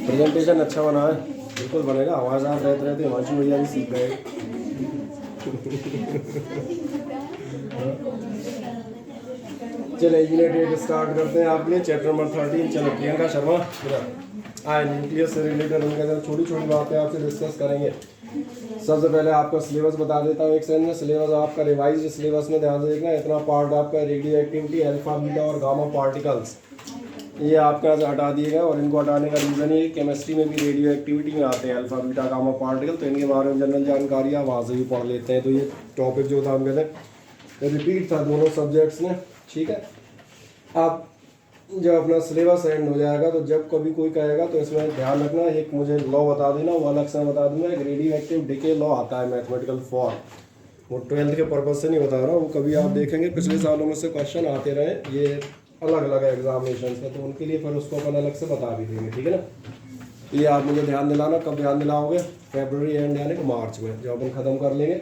Presentation अच्छा बना है, बिल्कुल बनेगा। आवाज़ रहते रहते हिमांशु भैया भी सीख गए। चलिए यूनिट 8 स्टार्ट करते हैं आपके लिए, चैप्टर नंबर 13। चलो प्रियंका शर्मा आए, न्यूक्लियस से रिलेटेड उनके अंदर छोटी छोटी बातें आपसे डिस्कस करेंगे। सबसे पहले आपका सिलेबस बता देता हूँ एक सेकंड में। सिलेबस आपका रिवाइज्ड सिलेबस में ध्यान से देखना। इतना पार्ट आपका रेडियो एक्टिविटी, अल्फा बीटा और गामा पार्टिकल्स, ये आपका हटा दिए गए। और इनको हटाने का रीज़न ये, केमिस्ट्री में भी रेडियो एक्टिविटी में आते हैं अल्फा बीटा गामा पार्टिकल, तो इनके बारे में जनरल जानकारी आप वहाँ से भी पढ़ लेते हैं। तो ये टॉपिक जो था हम कहते हैं रिपीट था दोनों सब्जेक्ट्स में, ठीक है। आप जब अपना सिलेबस एंड हो जाएगा तो जब कभी कोई कहेगा तो इसमें ध्यान रखना, एक मुझे लॉ बता देना, वो अलग से बता दूंगा। एक रेडियो एक्टिव डिके लॉ आता है मैथमेटिकल फॉर्म, वो 12th के पर्पज से नहीं बता रहा हूँ, वो कभी आप देखेंगे पिछले सालों में से क्वेश्चन आते रहे ये अलग अलग एग्जामिनेशन में, तो उनके लिए फिर उसको अपन अलग से बता भी देंगे, ठीक है ना। ये आप मुझे ध्यान दिलाना, कब ध्यान दिलाओगे? फरवरी एंड यानी कि मार्च में, जब अपन ख़त्म कर लेंगे।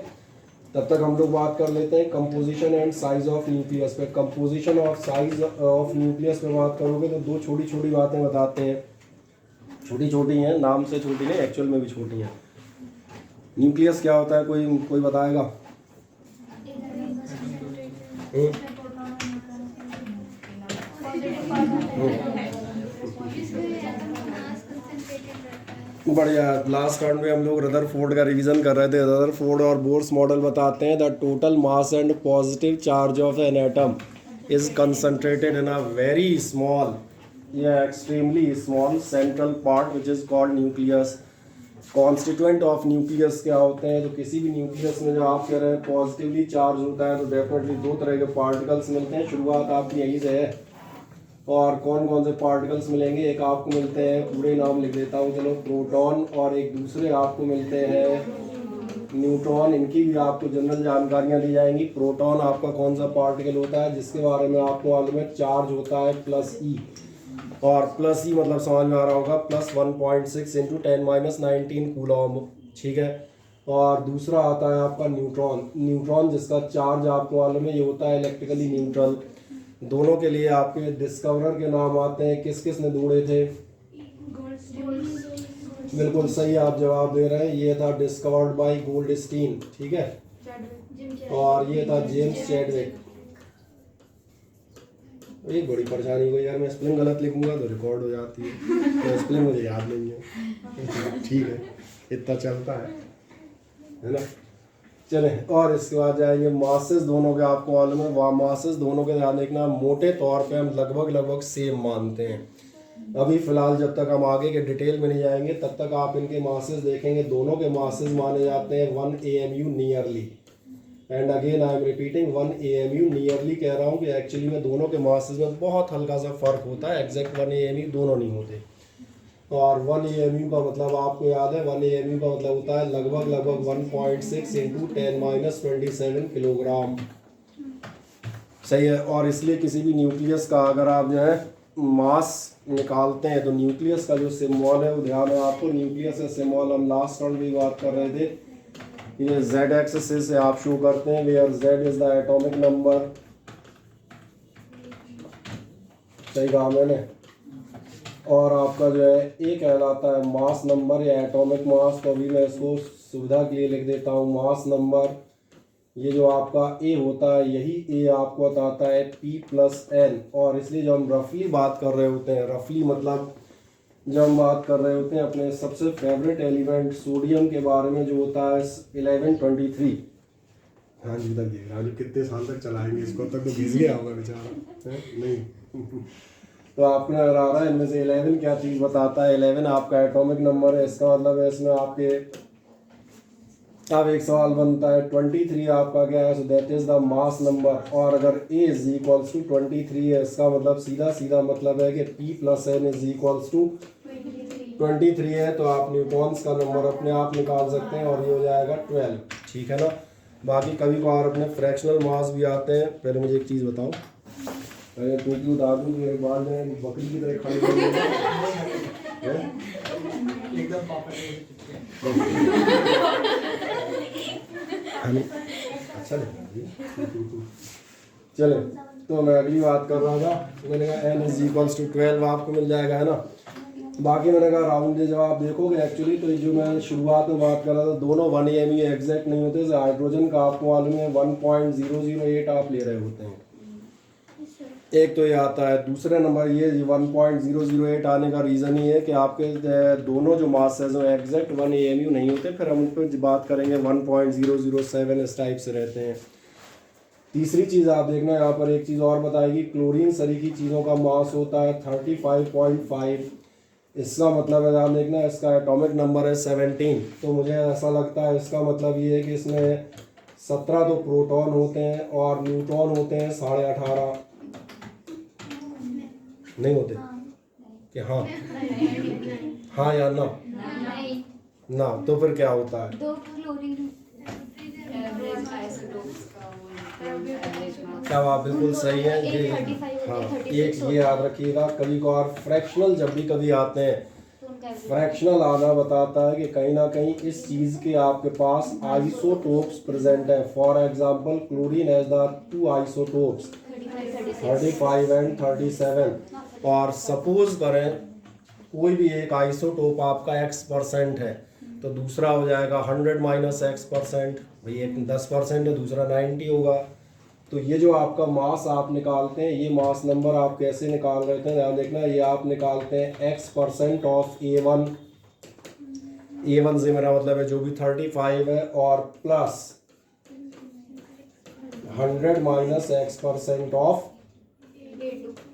तब तक हम लोग बात कर लेते हैं composition and size of nucleus पे। कंपोजिशन और साइज ऑफ न्यूक्लियस पे बात करोगे तो दो छोटी छोटी बातें बताते हैं। छोटी छोटी हैं, नाम से छोटी नहीं, एक्चुअल में भी छोटी हैं। न्यूक्लियस क्या होता है, कोई बताएगा? बढ़िया। लास्ट राउंड में हम लोग रदरफोर्ड का रिवीजन कर रहे थे। रदरफोर्ड और बोर्स मॉडल बताते हैं the total mass and positive charge of an atom is concentrated in a very small या extremely small central part which is called nucleus. Constituent of nucleus क्या होते हैं? तो किसी भी न्यूक्लियस में जो आप कह रहे हैं पॉजिटिवली चार्ज होता है तो डेफिनेटली दो तरह के पार्टिकल्स मिलते हैं। शुरुआत आपकी यहीं से है। और कौन कौन से पार्टिकल्स मिलेंगे? एक आपको मिलते हैं, पूरे नाम लिख देता हूँ चलो, प्रोटॉन, और एक दूसरे आपको मिलते हैं न्यूट्रॉन। इनकी भी आपको जनरल जानकारियाँ दी जाएंगी। प्रोटॉन आपका कौन सा पार्टिकल होता है जिसके बारे में आपको मालूम है, चार्ज होता है +E, और +E मतलब समझ में आ रहा होगा +1.6 × 10⁻19 कूलॉम, ठीक है। और दूसरा आता है आपका न्यूट्रॉन। न्यूट्रॉन जिसका चार्ज आपको मालूम है ये होता है इलेक्ट्रिकली न्यूट्रल। दोनों के लिए आपके डिस्कवरर के नाम आते हैं। किस किस ने ढूंढे थे? बिल्कुल सही आप जवाब दे रहे हैं, ये था डिस्कवर्ड बाय गोल्डस्टीन, ठीक है। और ये था जेम्स चैडविक। ये बड़ी परेशानी हुई यार, मैं स्पेलिंग गलत लिखूंगा तो रिकॉर्ड हो जाती है, तो स्पेलिंग मुझे याद नहीं है। ठीक है, इतना चलता है ना। चले, और इसके बाद जाएंगे मासेस दोनों के। आपको मालूम है वहाँ मासेस दोनों के ध्यान देखना, मोटे तौर पे हम लगभग सेम मानते हैं। अभी फिलहाल जब तक हम आगे के डिटेल में नहीं जाएंगे तब तक आप इनके मासेस देखेंगे। दोनों के मासेस माने जाते हैं 1 AMU nearly. And again I am repeating 1 AMU nearly कह रहा हूँ कि एक्चुअली में दोनों के मासेस में बहुत हल्का सा फर्क होता है। एग्जैक्ट 1 AMU दोनों नहीं होते। और 1 AMU का मतलब आपको याद है, 1 AMU का मतलब होता है लगभग 1.6 × 10⁻27 किलोग्राम, सही है। और इसलिए किसी भी न्यूक्लियस का अगर आप जो है मास निकालते हैं तो न्यूक्लियस का जो सिम्बॉल है वो ध्यान है आपको, न्यूक्लियस का सिम्बॉल हम लास्ट राउंड में बात कर रहे थे, ये Z एक्सिस से आप शो करते हैं, where Z is the atomic number, सही कहा मैंने। और आपका जो है ए कहलाता है मास नंबर या एटॉमिक मास। तो अभी मैं इसको सुविधा के लिए लिख देता हूँ मास नंबर। ये जो आपका ए होता है यही ए आपको बताता है P+N। और इसलिए जब हम रफली बात कर रहे होते हैं, रफली मतलब जब हम बात कर रहे होते हैं अपने सबसे फेवरेट एलिमेंट सोडियम के बारे में जो होता है 1123। हाँ जी, तक ये राजू कितने साल तक चलाएंगे इसको, तक तो बिजी होगा बेचारा नहीं। तो आपको नजर आ रहा है इनमें से 11 क्या चीज़ बताता है? 11 आपका एटॉमिक नंबर है। इसका मतलब है इसमें आपके अब एक सवाल बनता है 23 आपका क्या है? So that is the mass number. और अगर A इज इक्वल्स टू 23 है, इसका मतलब सीधा मतलब है कि P+N इज इक्वल्स टू 23 है। तो आप न्यूटॉन्स का नंबर अपने आप निकाल सकते हैं और ये हो जाएगा 12, ठीक है ना। बाकी कभी कभार अपने फ्रैक्शनल मास भी आते हैं। पहले मुझे एक चीज़ बताओ, अरे टोपी उतार दूँ तो एक बार जाए बकरी की तरह खड़ी चले, तो मैं अगली बात कर रहा था, मैंने कहा n इज इक्वल्स टू 12 आपको मिल जाएगा, है ना। बाकी मैंने कहा राउंड जब आप देखोगे एक्चुअली, तो जो मैं शुरुआत में बात कर रहा था, दोनों 1 AMU एग्जैक्ट नहीं होते। हाइड्रोजन का आपको मालूम है 1.008 आप ले रहे होते हैं, एक तो ये आता है। दूसरा नंबर ये 1.008 आने का रीज़न ये है कि आपके दोनों जो मास है जो एग्जैक्ट 1 AMU नहीं होते, फिर हम उन पर बात करेंगे 1.007 इस टाइप से रहते हैं। तीसरी चीज़ आप देखना, यहाँ पर एक चीज़ और बताएगी, क्लोरीन सरी की चीज़ों का मास होता है 35.5। इसका मतलब है, आप देखना इसका एटॉमिक नंबर है 17। तो मुझे ऐसा लगता है इसका मतलब ये है कि इसमें 17 तो प्रोटॉन होते हैं और न्यूट्रॉन होते हैं 18.5, नहीं होते कि हाँ हाँ या ना ना, तो फिर क्या होता है? क्या आप बिल्कुल सही है जी। हाँ, एक ये याद रखिएगा, कभी कभार फ्रैक्शनल जब भी कभी आते हैं, फ्रैक्शनल आना बताता है कि कहीं ना कहीं इस चीज़ के आपके पास आइसोटोप्स प्रेजेंट है। For example chlorine has the 2 isotopes 35 and 37। और सपोज करें कोई भी एक आइसोटोप आपका x% है, तो दूसरा हो जाएगा 100 माइनस x%, भाई एक 10% है, दूसरा 90 होगा। तो ये जो आपका मास आप निकालते हैं, ये मास नंबर आप कैसे निकाल रहे थे ध्यान देखना, ये आप निकालते हैं x% ऑफ A1। A1 से मेरा मतलब है जो भी 35 है, और plus 100 minus x% of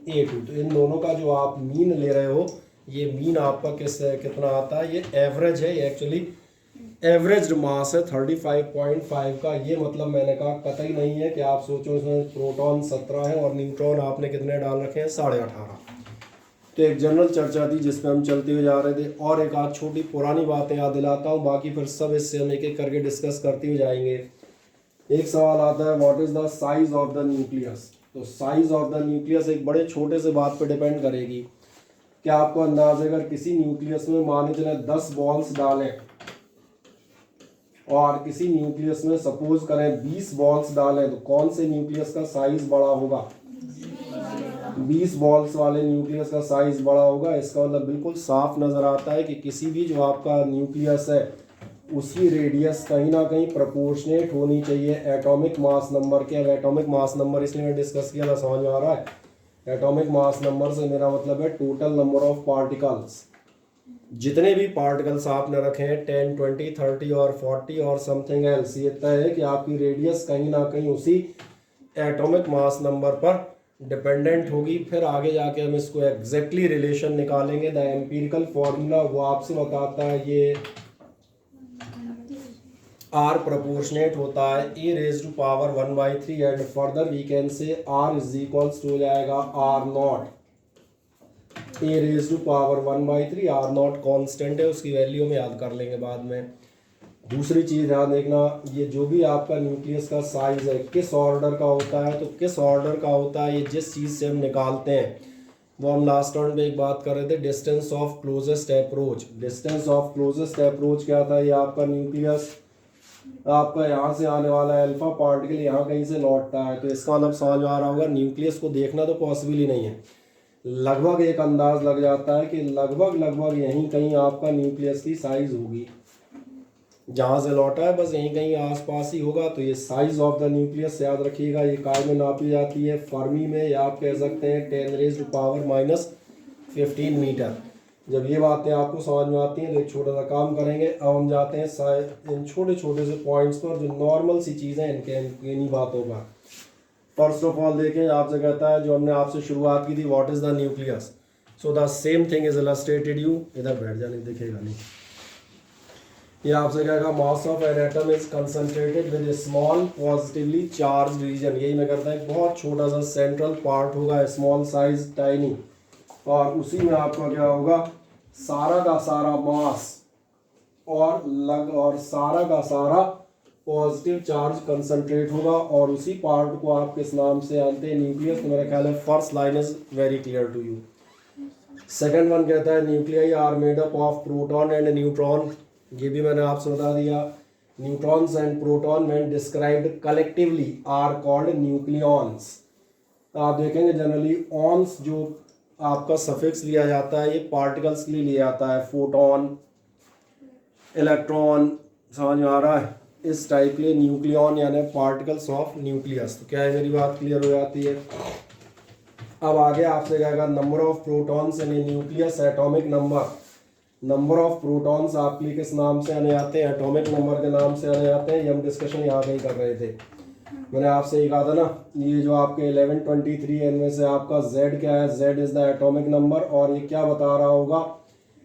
A2। तो इन दोनों का जो आप मीन ले रहे हो, ये मीन आपका कितना आता है, ये एवरेज है, ये एक्चुअली एवरेज मास है 35.5 का। ये मतलब मैंने कहा कतई नहीं है कि आप सोचो इसमें प्रोटॉन 17 है और न्यूट्रॉन आपने कितने डाल रखे हैं 18.5। तो एक जनरल चर्चा थी जिस पर हम चलते हुए जा रहे थे, और एक आध छोटी पुरानी बातें याद दिलाता हूँ, बाकी फिर सब इससे हम एक एक करके डिस्कस करते हुए जाएंगे। एक सवाल आता है, what is the size of the nucleus. तो साइज ऑफ द न्यूक्लियस एक बड़े छोटे से बात पे डिपेंड करेगी। क्या आपको अंदाज है, अगर किसी न्यूक्लियस में मान चले 10 बॉल्स डालें और किसी न्यूक्लियस में सपोज करें 20 बॉल्स डालें, तो कौन से न्यूक्लियस का साइज बड़ा होगा? 20 बॉल्स वाले न्यूक्लियस का साइज बड़ा होगा। इसका मतलब बिल्कुल साफ नज़र आता है कि किसी भी जो आपका न्यूक्लियस है उसकी रेडियस कहीं ना कहीं प्रोपोर्शनेट होनी चाहिए एटॉमिक मास नंबर के। अब एटॉमिक मास नंबर इसलिए मैं डिस्कस किया था, समझ में आ रहा है? एटॉमिक मास नंबर से मेरा मतलब है टोटल नंबर ऑफ पार्टिकल्स। जितने भी पार्टिकल्स आपने रखे हैं 10, 20, 30 और 40 और समथिंग एल्स, ये तय है कि आपकी रेडियस कहीं ना कहीं उसी एटॉमिक मास नंबर पर डिपेंडेंट होगी। फिर आगे जाके हम इसको एग्जैक्टली रिलेशन निकालेंगे। द एम्पिरिकल फॉर्मूला वो आपसे बताता है, ये R प्रोपोर्शनेट होता है e⁻³ 1/3 and further we can say R is equals to हो जाएगा R0 e⁻³ 1/3। R0 कांस्टेंट है, उसकी वैल्यू में याद कर लेंगे बाद में। दूसरी चीज़ ध्यान देखना, ये जो भी आपका न्यूक्लियस का साइज है किस ऑर्डर का होता है, तो किस ऑर्डर का होता है, ये जिस चीज़ से हम निकालते हैं वो हम लास्ट टाइम पे एक बात कर रहे थे, distance of closest approach. Distance of closest approach क्या था? ये आपका न्यूक्लियस आपका यहाँ से आने वाला है, अल्फा पार्टिकल यहाँ कहीं से लौटता है, तो इसका मतलब समझ आ रहा होगा न्यूक्लियस को देखना तो पॉसिबल ही नहीं है। लगभग एक अंदाज लग जाता है कि लगभग यहीं कहीं आपका न्यूक्लियस की साइज होगी, जहाँ से लौटा है बस यहीं कहीं आसपास ही होगा। तो ये साइज ऑफ द न्यूक्लियस याद रखिएगा, ये काय में नापी जाती है? फर्मी में, या आप कह सकते हैं 10⁻⁻15 मीटर। जब ये बातें आपको समझ में आती हैं तो एक छोटा सा काम करेंगे। अब हम जाते हैं इन छोटे छोटे से पॉइंट्स पर जो नॉर्मल सी चीज़ें इन्हीं बातों का। फर्स्ट ऑफ ऑल देखें, आपसे कहता है, जो हमने आपसे शुरुआत की थी, what is the nucleus. So the same thing is illustrated you, इधर बैठ जाने दिखेगा नहीं। ये आपसे कहेगा mass of an atom is concentrated with small positively charge region. यही मैं करता है, बहुत छोटा सा सेंट्रल पार्ट होगा, स्मॉल साइज टाइनी, और उसी में आपका क्या होगा, सारा का सारा मास और सारा का सारा पॉजिटिव चार्ज कंसंट्रेट होगा, और उसी पार्ट को आप किस नाम से जानते हैं? न्यूक्लियस। तो मेरा ख्याल है first line is very clear to you. Second one कहता है nuclei are made up of proton and neutron. ये भी मैंने आपसे बता दिया। Neutrons and proton when described collectively are called nucleons. आप देखेंगे जनरली ऑन्स जो आपका सफिक्स लिया जाता है ये पार्टिकल्स के लिए लिया जाता है, फोटोन, इलेक्ट्रॉन, समझ में आ रहा है, इस टाइप के न्यूक्लियॉन यानी पार्टिकल्स ऑफ न्यूक्लियस। तो क्या है, मेरी बात क्लियर हो जाती है। अब आगे आपसे कहेगा number of protons in nucleus, atomic number. Number of protons आपके लिए किस नाम से आने आते हैं, एटॉमिक नंबर के नाम से आने आते हैं। ये हम डिस्कशन यहाँ कहीं कर रहे थे, मैंने आपसे ये कहा था ना, ये जो आपके 1123 इनमें से आपका Z क्या है, Z is the atomic number, और ये क्या बता रहा होगा,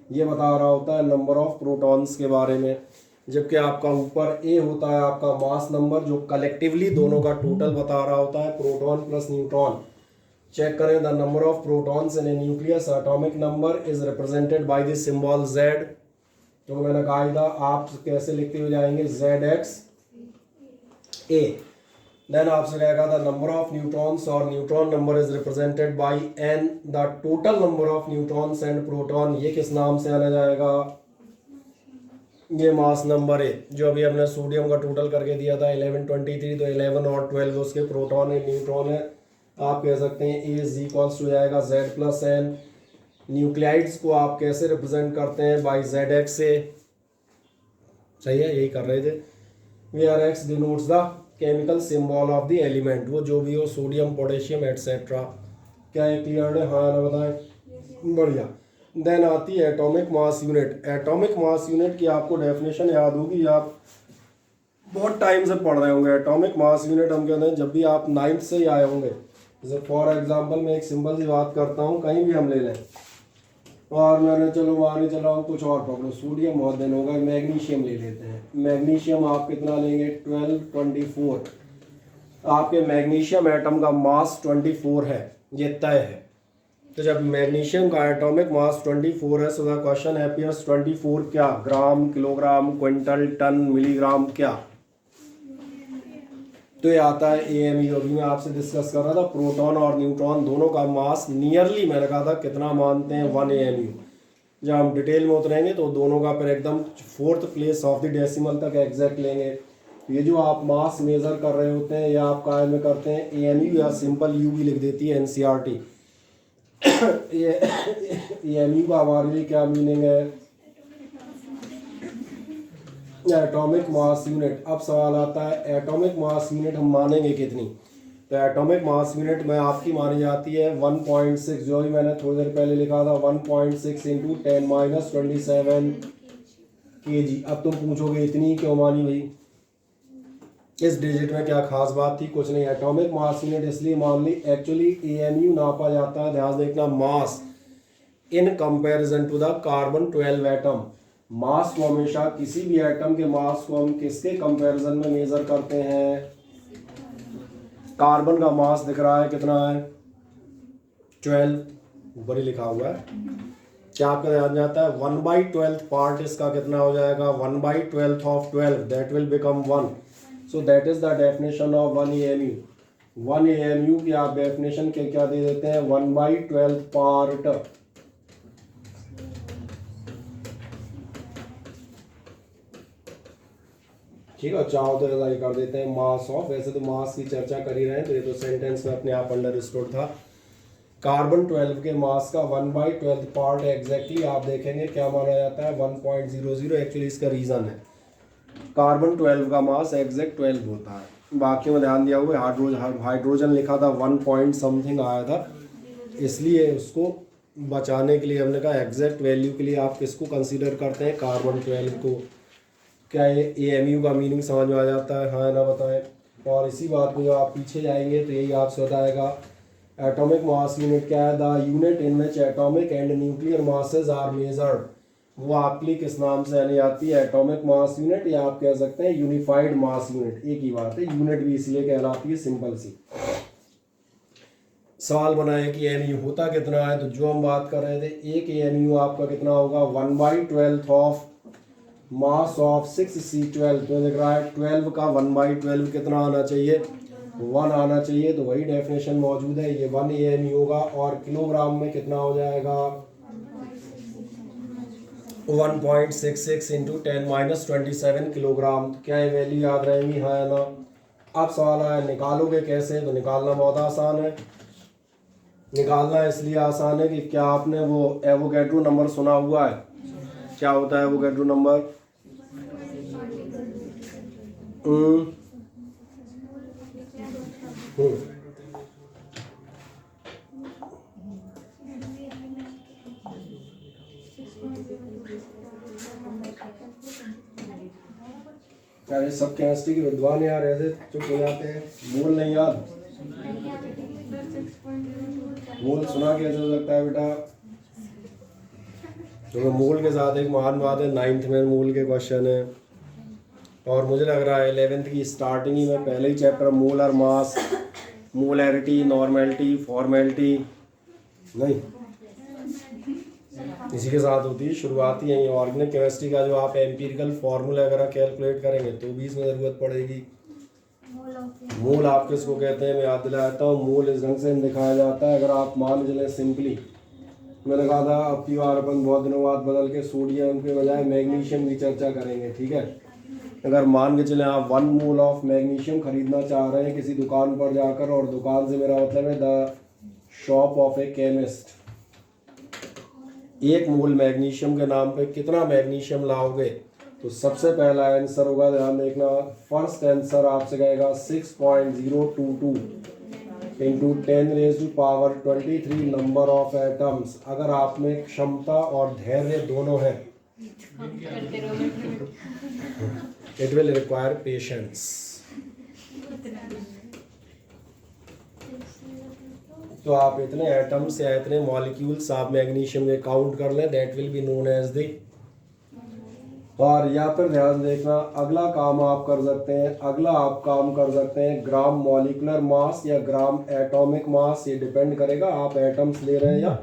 ये बता रहा होता है नंबर ऑफ प्रोटॉन्स के बारे में। जबकि आपका ऊपर A होता है आपका मास नंबर, जो कलेक्टिवली दोनों का टोटल बता रहा होता है, प्रोटॉन प्लस न्यूट्रॉन। चेक करें, the number of protons in A nucleus atomic number is represented by the symbol Z। तो मैंने कहा था आप कैसे लिखते हुए जाएंगे, ZX A। देन आपसे कहेगा द नंबर ऑफ न्यूट्रॉन्स और neutron number is represented by N, the total number of neutrons and proton. ये किस नाम से आना जाएगा, ये मास नंबर है, जो अभी हमने सोडियम का टोटल करके दिया था 1123, तो 11 और 12 उसके प्रोटॉन है, न्यूट्रॉन है। आप कह सकते हैं ए इज इक्वल्स टू जाएगा Z प्लस N। न्यूक्लियाइड्स को आप कैसे रिप्रेजेंट करते हैं, बाई ZX से, सही है, यही कर रहे थे। Where X denotes the chemical symbol of the element, वो जो भी हो, सोडियम, पोटेशियम एटसेट्रा। क्या ये क्लियर है, हाँ ना बताएं, बढ़िया। देन आती है atomic mass unit. Atomic mass unit की आपको डेफिनेशन याद होगी, आप बहुत टाइम से पढ़ रहे होंगे। एटॉमिक मास यूनिट हम कहते हैं जब भी आप 9th से ही आए होंगे। जैसे फॉर एग्जांपल मैं एक सिंपल सी बात करता हूँ, कहीं भी हम ले लें, और मैंने चलो मान चला हूँ कुछ और पकड़ो, सोडियम बहुत दिन होगा, मैग्नीशियम ले लेते हैं। मैग्नीशियम आप कितना लेंगे, 1224। आपके मैग्नीशियम एटम का मास 24 है, ये तय है। तो जब मैग्नीशियम का एटॉमिक मास 24 है, सो द क्वेश्चन अपीयर्स 24 क्या, ग्राम, किलोग्राम, क्विंटल, टन, मिलीग्राम, क्या। तो ये आता है AMU। अभी मैं आपसे डिस्कस कर रहा था प्रोटॉन और न्यूट्रॉन दोनों का मास नियरली, मैंने कहा था कितना मानते हैं, 1 AMU। जब हम डिटेल में उतरेंगे तो दोनों का फिर एकदम 4th place of the decimal तक एग्जैक्ट लेंगे। ये जो आप मास मेजर कर रहे होते हैं या आप काय में करते हैं, AMU या सिंपल U भी लिख देती है NCERT। ये AMU का हमारे लिए क्या मीनिंग है, एटॉमिक मास यूनिट। अब सवाल आता है एटॉमिक मास यूनिट हम मानेंगे कितनी, तो एटॉमिक मास यूनिट में आपकी मानी जाती है 1.6, जो भी मैंने थोड़ी देर पहले लिखा था, 1.6 इंटू 10⁻27 kg। अब तुम पूछोगे इतनी क्यों मानी भाई, इस डिजिट में क्या खास बात थी, कुछ नहीं। एटॉमिक मास यूनिट इसलिए मान ली, एक्चुअली AMU नापा जाता है, ध्यान देखना, mass in comparison to the carbon 12 atom. Mass को हमेशा किसी भी एटम के मास को हम किसके कंपैरिजन में मेजर करते हैं, कार्बन का मास दिख रहा है कितना है, 12, ऊपर ही लिखा हुआ है। क्या आपका ध्यान जाता है, 1/12 पार्ट इसका कितना हो जाएगा, 1/12 of 12, that will become 1। So that is the definition of 1 AMU। 1 AMU की आप डेफिनेशन के क्या दे देते हैं, 1/12 पार्ट। ठीक है, चाहो तो ऐसा ही कर देते हैं, मास ऑफ। वैसे तो मास की चर्चा कर ही रहे हैं, तो ये तो सेंटेंस में अपने आप अंडरस्टूड था। कार्बन 12 के मास का 1/12 पार्ट एग्जैक्टली आप देखेंगे क्या माना जाता है, 1.00। एक्चुअली इसका रीज़न है, कार्बन 12 का मास एग्जैक्ट 12 होता है। बाकी में ध्यान दिया हुआ, हाइड्रोजन लिखा था 1 पॉइंट समथिंग आया था, इसलिए उसको बचाने के लिए हमने कहा एग्जैक्ट वैल्यू के लिए आप किसको कंसीडर करते हैं, कार्बन 12 को। क्या ये AMU का मीनिंग समझ में आ जाता है, हाँ ना बताएं। और इसी बात में जो आप पीछे जाएंगे तो यही आपसे बताएगा एटॉमिक मास यूनिट क्या है, the unit in which atomic and nuclear masses are measured. वो आपके लिए किस नाम से आने जाती है, एटॉमिक मास यूनिट, या आप कह सकते हैं यूनिफाइड मास यूनिट, एक ही बात है। यूनिट भी इसलिए कहलाती है, सिंपल सी। सवाल बनाए कि AMU होता कितना है, तो जो हम बात कर रहे थे, एक AMU आपका कितना होगा, 1/12 ऑफ मास ऑफ 6C12। तो दिख रहा है 12 का 1/12 कितना आना चाहिए, 1 आना चाहिए। तो वही डेफिनेशन मौजूद है, ये 1 AMU होगा। और किलोग्राम में कितना हो जाएगा, 1.66 इंटू 10⁻27 किलोग्राम। क्या ये वैल्यू याद रहेंगी, हाँ या ना? अब सवाल आया निकालोगे कैसे, तो निकालना बहुत आसान है। निकालना इसलिए आसान है कि क्या आपने वो एवोगैड्रो नंबर सुना हुआ है? क्या होता है एवोगैड्रो नंबर? अरे सब केमिस्ट्री के विद्वान यार ऐसे चुप हो जाते हैं। मूल नहीं याद? मूल सुना कैसे हो सकता है बेटा? तो मूल के साथ एक महान बात है, 9th में मूल के क्वेश्चन है, और मुझे लग रहा है 11th की स्टार्टिंग ही में पहले ही चैप्टर मूल और मास, मोलैरिटी, नॉर्मेलिटी, फॉर्मेलिटी नहीं, इसी के साथ होती है शुरुआती यही। ऑर्गेनिक केमिस्ट्री का जो आप एम्पिरिकल फार्मूला वगैरह कैलकुलेट करेंगे तो भी इसमें ज़रूरत पड़ेगी। मूल आप किसको कहते हैं मैं याद दिलाता हूँ। मूल इस ढंग से दिखाया जाता है, अगर आप मान चलें सिंपली, मैंने कहा था अब की बार अपन बहुत दिनों बाद बदल के सोडियम के बजाय मैग्नीशियम की चर्चा करेंगे, ठीक है? अगर मान के चलें आप 1 मोल ऑफ मैग्नीशियम खरीदना चाह रहे हैं किसी दुकान पर जाकर, और दुकान से मेरा मतलब है the shop of A chemist, 1 mole magnesium के नाम पे कितना मैग्नीशियम लाओगे? तो सबसे पहला आंसर होगा, ध्यान देखना, फर्स्ट आंसर आपसे कहेगा 6.022 इंटू 10⁻23 नंबर ऑफ एटम्स। अगर आप में क्षमता और धैर्य दोनों है, इट विल रिक्वायर पेशेंस। तो आप इतने एटम्स या इतने मॉलिक्यूल्स आप मैग्नीशियम के काउंट कर लें, that will be known as the. और या फिर ध्यान देखना, अगला काम आप कर सकते हैं, अगला आप काम कर सकते हैं ग्राम मॉलिकुलर मास या ग्राम एटॉमिक मास, ये डिपेंड करेगा आप एटम्स ले रहे हैं या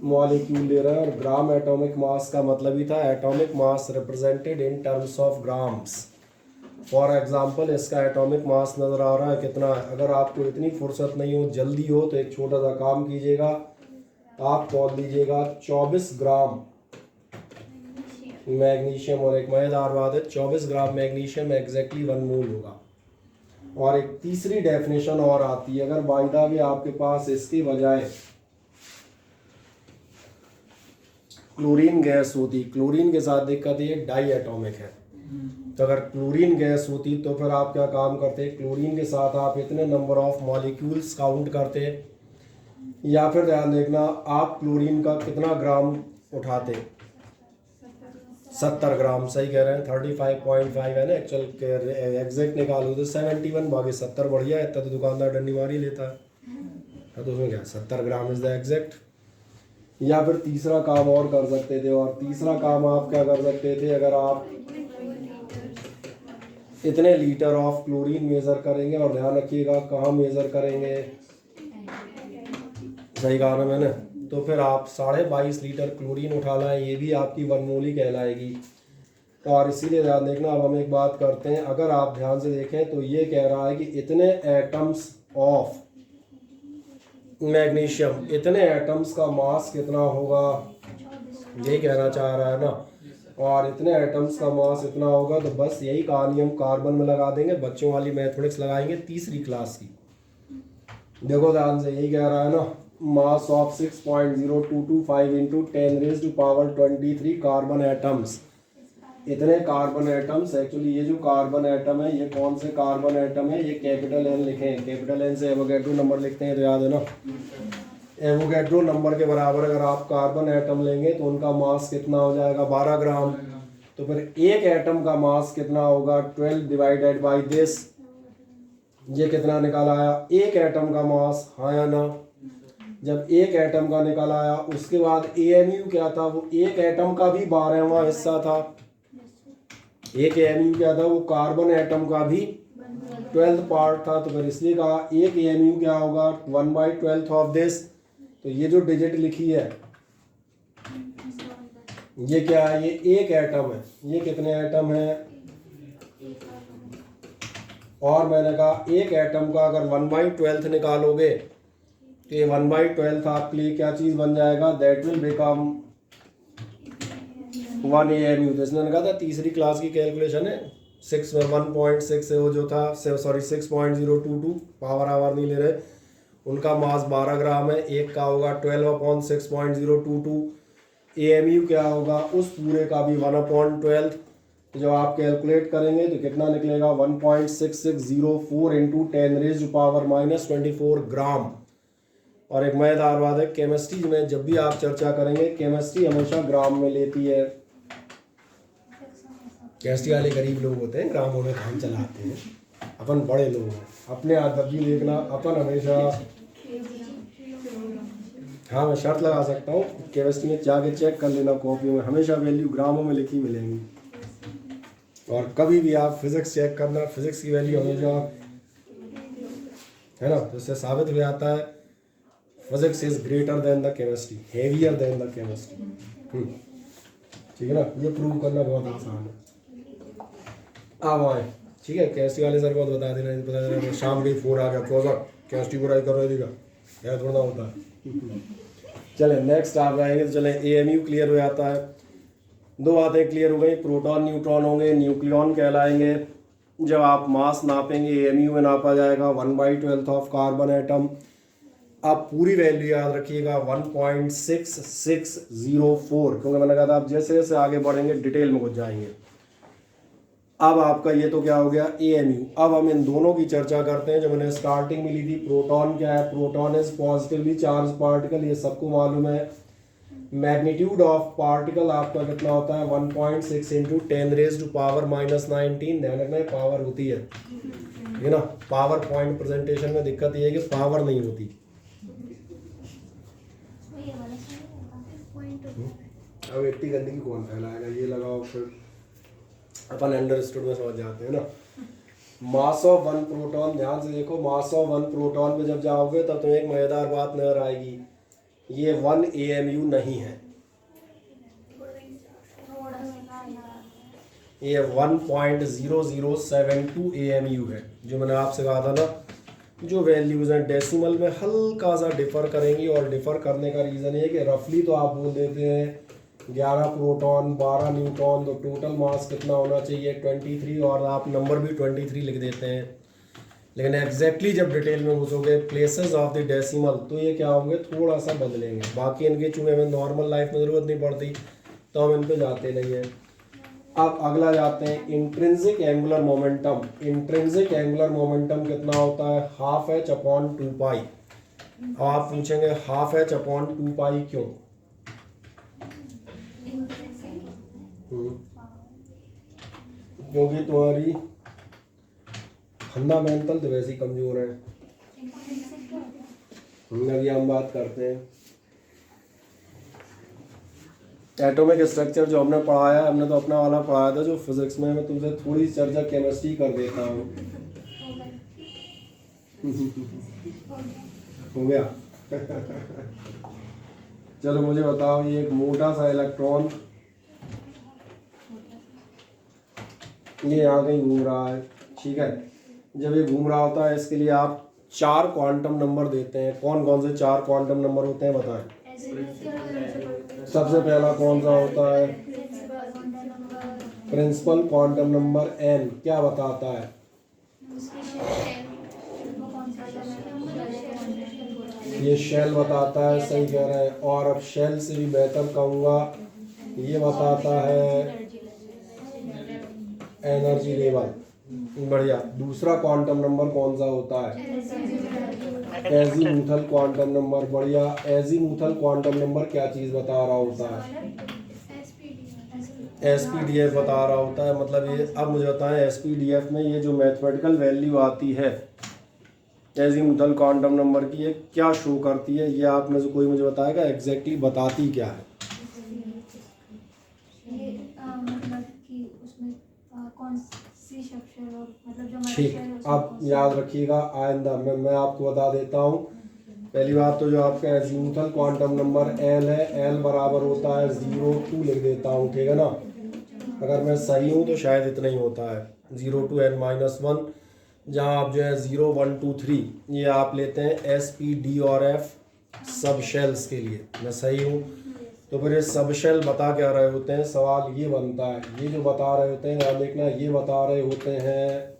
मॉलिक्यूल ले रहे हैं। और ग्राम एटॉमिक मास का मतलब ही था atomic mass represented in terms of grams. For example इसका एटॉमिक मास नज़र आ रहा है कितना है। अगर आपको इतनी फुर्सत नहीं हो, जल्दी हो, तो एक छोटा सा काम कीजिएगा, आप तोल दीजिएगा 24 ग्राम मैग्नीशियम। और एक मज़ेदार बात है, 24 ग्राम मैग्नीशियम एग्जैक्टली 1 मोल होगा। और एक तीसरी डेफिनेशन और आती है, अगर बायदा भी आपके पास इसके बजाय क्लोरीन गैस होती, क्लोरीन के साथ दिक्कत ये डाई एटॉमिक है, तो अगर क्लोरीन गैस होती तो फिर आप क्या काम करते? क्लोरीन के साथ आप इतने नंबर ऑफ मॉलिक्यूल्स काउंट करते, या फिर ध्यान देखना आप क्लोरीन का कितना ग्राम उठाते? 70 ग्राम। सही कह रहे हैं, 35.5 है ना एक्चुअल, एग्जैक्ट निकालो तो 71 भागे 70 बढ़िया है, इतना तो दुकानदार डंडी मारी लेता है, तो उसमें क्या 70 ग्राम इज द एग्जैक्ट। या फिर तीसरा काम और कर सकते थे, और तीसरा काम आप क्या कर सकते थे, अगर आप इतने लीटर ऑफ क्लोरीन मेज़र करेंगे, और ध्यान रखिएगा कहाँ मेज़र करेंगे, सही कहा ना मैंने, तो फिर आप 22.5 लीटर क्लोरीन उठा लाएं, ये भी आपकी 1 मोल ही कहलाएगी। और इसीलिए ध्यान देखना, अब हम एक बात करते हैं, अगर आप ध्यान से देखें तो ये कह रहा है कि इतने एटम्स ऑफ मैग्नीशियम, इतने एटम्स का मास कितना होगा, यही कहना चाह रहा है ना। और इतने एटम्स का मास इतना होगा, तो बस यही कहानी हम कार्बन में लगा देंगे, बच्चों वाली मैथमेटिक्स लगाएंगे 3री क्लास की। देखो ध्यान से, यही कह रहा है ना, mass of 6.0225 into 10⁻23 carbon atoms. इतने कार्बन एटम्स, एक्चुअली ये जो कार्बन एटम है, ये कौन से कार्बन एटम है, ये कैपिटल एन लिखें, कैपिटल एन से एवोगैड्रो नंबर लिखते हैं, तो याद है ना। एवोगैड्रो नंबर के बराबर अगर आप कार्बन एटम लेंगे तो उनका मास कितना हो जाएगा, 12 ग्राम। तो फिर एक एटम का मास कितना होगा, 12 डिवाइडेड बाई दिस, ये कितना निकाल आया, एक एटम का मास, हाँ या ना। जब एक एटम का निकल आया, उसके बाद AMU क्या था, वो एक एटम का भी 12वां हिस्सा था। एक AMU क्या था, वो कार्बन एटम का भी 12th पार्ट था। तो फिर इसलिए कहा एक AMU क्या होगा, 1/12 ऑफ दिस। तो ये जो डिजिट लिखी है, ये क्या है, ये एक एटम है। ये कितने एटम है, और मैंने कहा एक एटम का अगर 1/12 निकालोगे तो ये 1/12 आपके लिए क्या चीज़ बन जाएगा, दैट विल बिकम 1 AMU। तो इसने कहा था तीसरी क्लास की कैलकुलेशन है 6 में 1.6 है वो जो था, सॉरी 6.022 पावर आवर नहीं ले रहे, उनका मास 12 ग्राम है, एक का होगा 12/6.022। AMU क्या होगा उस पूरे का भी 1/12। जब आप कैलकुलेट करेंगे तो कितना निकलेगा 1.6604 इंटू 10⁻⁻24 ग्राम। और एक मजेदार बात है, केमिस्ट्री में जब भी आप चर्चा करेंगे केमिस्ट्री हमेशा ग्राम में लेती है। केमिस्ट्री वाले गरीब लोग होते हैं, ग्रामों में काम चलाते हैं, अपन बड़े लोग हैं, अपने आदत भी देखना, अपन हमेशा, हाँ मैं शर्त लगा सकता हूँ केमिस्ट्री में जाके चेक कर लेना कॉपी में, हमेशा वैल्यू ग्रामों में लिखी मिलेंगी। और कभी भी आप फिजिक्स चेक करना, फिजिक्स की वैल्यू हमेशा, है ना, तो इससे साबित हो जाता है physics is greater than the chemistry, heavier than the chemistry. ठीक है ना, ये प्रूव करना बहुत आसान है। अब आए, ठीक है, केमिस्ट्री वाले सर बहुत बता देना, बता देना शाम के 4 आ गया प्रोफेसर केमिस्ट्री बुराई कर रहे थे, क्या थोड़ा होता है। चले नेक्स्ट आप आएंगे तो चले AMU क्लियर हो जाता है। दो बातें क्लियर हो गई, प्रोटॉन न्यूट्रॉन होंगे, न्यूक्लियॉन कहलाएंगे। जब आप मास नापेंगे AMU में नापा जाएगा 1/12 ऑफ कार्बन एटम। आप पूरी वैल्यू याद रखिएगा 1.6604, क्योंकि मैंने कहा था आप जैसे जैसे आगे बढ़ेंगे डिटेल में घुस जाएंगे। अब आपका ये तो क्या हो गया AMU। अब हम इन दोनों की चर्चा करते हैं जो मैंने स्टार्टिंग में ली थी। प्रोटॉन क्या है, proton is positively charge particle, ये सबको मालूम है। मैग्नीट्यूड ऑफ पार्टिकल आपका कितना होता है 1.6 इंटू 10⁻⁻19। ध्यान रखना है पावर होती है, ठीक है ना, पावर पॉइंट प्रेजेंटेशन में दिक्कत ये है कि पावर नहीं होती। अब इतनी गंदगी कौन फैलाएगा, ये लगाओ फिर अपन अंडरस्टूड में समझ जाते हैं ना। मास ऑफ 1 प्रोटॉन, ध्यान से देखो, मास ऑफ 1 प्रोटॉन पे जब जाओगे तब तुम्हें एक मजेदार बात नजर आएगी, ये 1 AMU नहीं है, ये 1.0072 AMU है। जो मैंने आपसे कहा था ना, जो वैल्यूज हैं डेसिमल में हल्का सा डिफर करेंगी, और डिफर करने का रीज़न ये है कि रफली तो आप बोल देते हैं 11 प्रोटॉन 12 न्यूट्रॉन, तो टोटल मास कितना होना चाहिए 23, और आप नंबर भी 23 लिख देते हैं। लेकिन एग्जैक्टली जब डिटेल में घुसोगे प्लेसेस ऑफ द डेसिमल तो ये क्या होंगे, थोड़ा सा बदलेंगे। बाकी इनके चूंकि हमें नॉर्मल लाइफ में ज़रूरत नहीं पड़ती तो हम इन पे जाते नहीं हैं। अब अगला जाते हैं intrinsic angular momentum. Intrinsic angular momentum कितना होता है 1/2h/2π। अब आप पूछेंगे 1/2h/2π क्यों? क्योंकि तुम्हारी फंडामेंटल तो वैसे ही कमजोर है। अभी हम बात करते हैं एटॉमिक स्ट्रक्चर जो हमने पढ़ाया, हमने तो अपना वाला पढ़ाया था जो फिजिक्स में, मैं तुमसे थोड़ी चर्चा केमिस्ट्री कर देता हूँ। हो गया? चलो मुझे बताओ, ये एक मोटा सा इलेक्ट्रॉन ये यहाँ कहीं घूम रहा है, ठीक है। जब ये घूम रहा होता है इसके लिए आप 4 क्वांटम नंबर देते हैं। कौन कौन से 4 क्वांटम नंबर होते हैं बताएं? सबसे पहला कौन सा होता है? प्रिंसिपल क्वांटम नंबर n क्या बताता है? ये शेल बताता है, सही कह रहे हैं। और अब शेल से भी बेहतर कहूँगा, ये बताता है एनर्जी लेवल। बढ़िया। दूसरा क्वांटम नंबर कौन सा होता है? Azimuthal quantum number. बढ़िया। एजीमुथल क्वांटम नंबर क्या चीज़ बता रहा होता है? SPDF बता रहा होता है। मतलब ये अब मुझे बताएं SPDF में ये जो मैथमेटिकल वैल्यू आती है एजीमुथल क्वांटम नंबर की, ये क्या शो करती है? ये आप में से कोई मुझे बताएगा एग्जैक्टली बताती क्या है? ठीक, आप याद रखिएगा आइंदा मैं आपको बता देता हूँ। पहली बात तो जो आपका एजीमुथल क्वांटम नंबर L है, L बराबर होता है 0 2 लिख देता हूँ, ठीक है ना। अगर मैं सही हूँ तो शायद इतना ही होता है 0 to n-1, जहाँ आप जो है 0 1 2 3 ये आप लेते हैं SP D और F सब शेल्स के लिए। मैं सही हूँ? तो फिर ये सब शेल बता क्या रहे होते हैं, सवाल ये बनता है, ये जो बता रहे होते हैं ध्यान देखना, ये बता रहे होते हैं,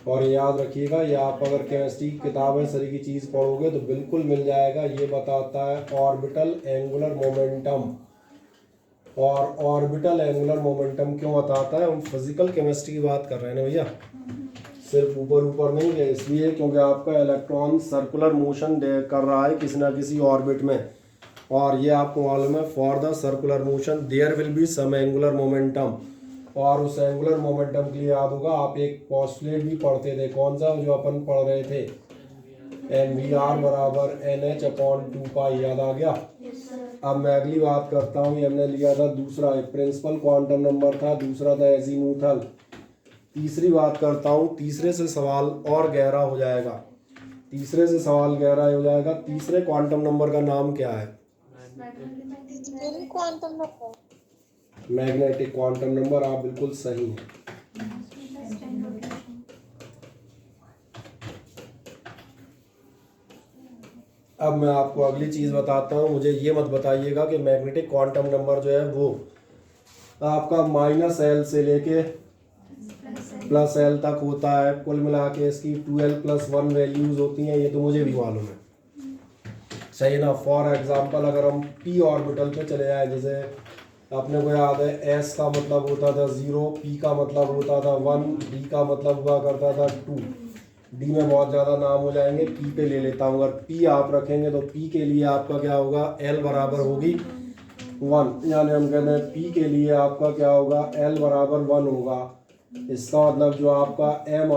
और याद रखिएगा ये आप अगर केमिस्ट्री किताबें सरी की चीज़ पढ़ोगे तो बिल्कुल मिल जाएगा। ये बताता है ऑर्बिटल एंगुलर मोमेंटम। और ऑर्बिटल एंगुलर मोमेंटम क्यों बताता है, हम फिजिकल केमिस्ट्री की बात कर रहे हैं ना भैया, सिर्फ ऊपर ऊपर नहीं है, इसलिए क्योंकि आपका इलेक्ट्रॉन सर्कुलर मोशन कर रहा है किसी ना किसी ऑर्बिट में, और ये आपको मालूम है for the circular motion there will be some angular momentum. और उस एंगुलर मोमेंटम के लिए याद होगा आप एक पोस्टुलेट भी पढ़ते थे, कौन सा जो अपन पढ़ रहे थे, mvr बराबर NH/2 याद आ गया। अब मैं अगली बात करता हूँ, ये हमने लिया था दूसरा, एक प्रिंसिपल क्वांटम नंबर था, दूसरा था एजीमुथल। तीसरी बात करता हूँ, तीसरे से सवाल और गहरा हो जाएगा, तीसरे से सवाल गहरा हो जाएगा। तीसरे क्वांटम नंबर का नाम क्या है, मैग्नेटिक क्वांटम नंबर, आप बिल्कुल सही हैं। अब मैं आपको अगली चीज़ बताता हूँ, मुझे ये मत बताइएगा कि मैग्नेटिक क्वांटम नंबर जो है वो आपका -L से लेके +L तक होता है, कुल मिला के इसकी 12+1 वैल्यूज़ होती हैं, ये तो मुझे भी मालूम है, सही ना। फॉर एग्जांपल अगर हम p ऑर्बिटल पे चले जाए, जैसे अपने को याद है s का मतलब होता था 0, p का मतलब होता था 1, d का मतलब हुआ करता था 2, d में बहुत ज़्यादा नाम हो जाएंगे, p पे ले लेता हूँ। अगर p आप रखेंगे तो p के लिए आपका क्या होगा, l बराबर होगी 1, यानी हम कहते हैं p के लिए आपका क्या होगा, l बराबर 1 होगा। इसका मतलब जो आपका m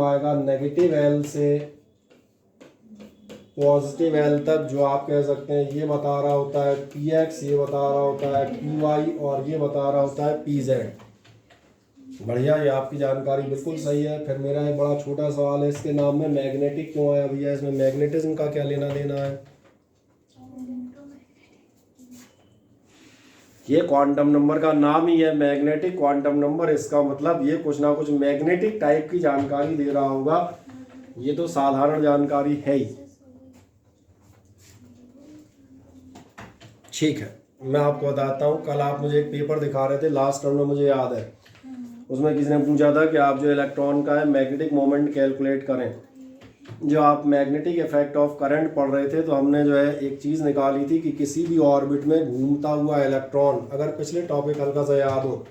आएगा नेगेटिव l से पॉजिटिव L तक, जो आप कह सकते हैं ये बता रहा होता है px, ये बता रहा होता है py, और ये बता रहा होता है pz। बढ़िया, ये आपकी जानकारी बिल्कुल सही है। फिर मेरा एक बड़ा छोटा सवाल है, इसके नाम में मैग्नेटिक क्यों आया भैया, इसमें मैग्नेटिज्म का क्या लेना देना है। ये क्वांटम नंबर का नाम ही है मैग्नेटिक क्वांटम नंबर, इसका मतलब ये कुछ ना कुछ मैग्नेटिक टाइप की जानकारी दे रहा होगा, ये तो साधारण जानकारी है ही। ठीक है, मैं आपको बताता हूँ, कल आप मुझे एक पेपर दिखा रहे थे लास्ट टर्म में, मुझे याद है, उसमें किसी ने पूछा था कि आप जो इलेक्ट्रॉन का है मैग्नेटिक मोमेंट कैलकुलेट करें। जो आप मैग्नेटिक इफेक्ट ऑफ करंट पढ़ रहे थे, तो हमने जो है एक चीज़ निकाली थी कि किसी भी ऑर्बिट में घूमता हुआ इलेक्ट्रॉन, अगर पिछले टॉपिक हल्का सा याद हो,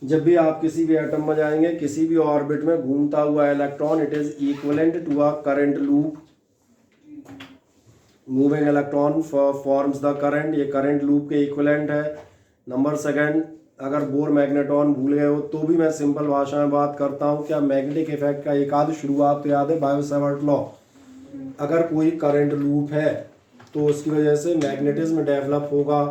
जब भी आप किसी भी एटम में जाएंगे, किसी भी ऑर्बिट में घूमता हुआ electron, it is equivalent to a current loop, moving electron forms the current, ये करंट लूप के इक्विवेलेंट है। नंबर सेकंड, अगर बोर मैग्नेट्रॉन भूल गए हो तो भी मैं सिंपल भाषा में बात करता हूँ, क्या मैग्नेटिक इफेक्ट का एक आध शुरुआत तो याद है, बायो-सैवर्ट लॉ, अगर कोई करंट लूप है तो उसकी वजह से मैग्नेटिज्म डेवलप होगा,